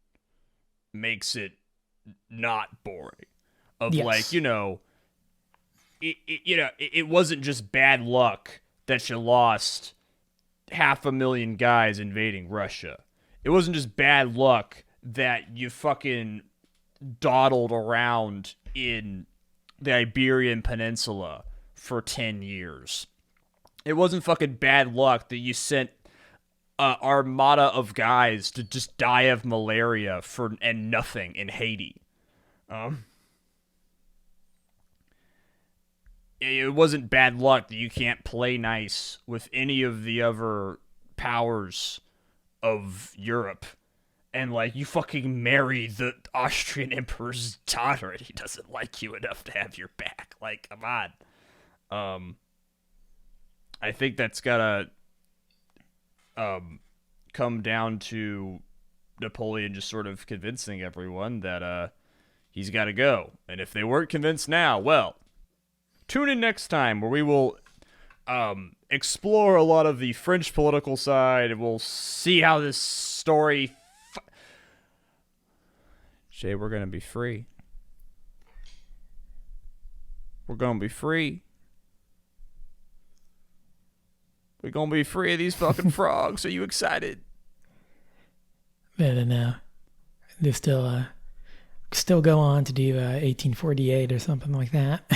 makes it not boring. It wasn't just bad luck that you lost 500,000 guys invading Russia. It wasn't just bad luck that you fucking dawdled around in the Iberian Peninsula for 10 years. It wasn't fucking bad luck that you sent an armada of guys to just die of malaria and nothing in Haiti. It wasn't bad luck that you can't play nice with any of the other powers of Europe. And, like, you fucking marry the Austrian emperor's daughter and he doesn't like you enough to have your back. Like, come on. I think that's gotta come down to Napoleon just sort of convincing everyone that he's got to go. And if they weren't convinced now, well, tune in next time where we will explore a lot of the French political side, and we'll see how this story... Jay, we're going to be free. We're going to be free. We're gonna be free of these fucking frogs. Are you excited? But then they still go on to do 1848 or something like that.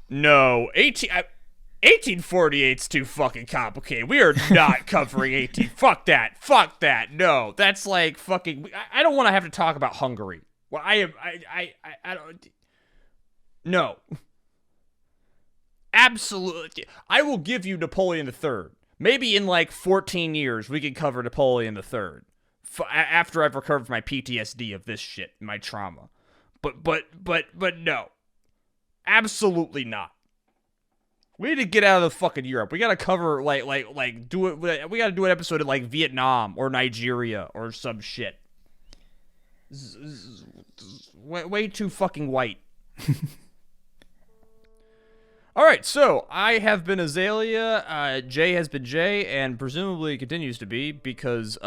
No, 1848's too fucking complicated. We are not covering 18. Fuck that. No, that's like fucking. I don't want to have to talk about Hungary. Well, I don't. No. Absolutely. I will give you Napoleon III. Maybe in like 14 years we can cover Napoleon III. After I've recovered from my PTSD of this shit, my trauma. But no. Absolutely not. We need to get out of the fucking Europe. We gotta cover do it. We gotta do an episode in like Vietnam or Nigeria or some shit. Way too fucking white. All right, so I have been Azalea. Jay has been Jay, and presumably continues to be because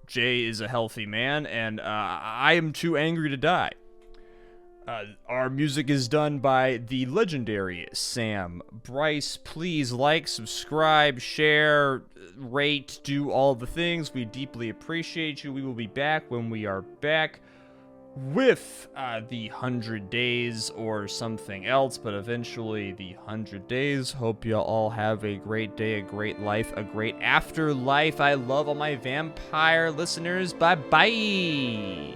Jay is a healthy man, and I am too angry to die. Our music is done by the legendary Sam Bryce. Please like, subscribe, share, rate, do all the things. We deeply appreciate you. We will be back when we are back with the 100 days or something else, but eventually the 100 days. Hope you all have a great day, a great life, a great afterlife. I love all my vampire listeners. Bye-bye.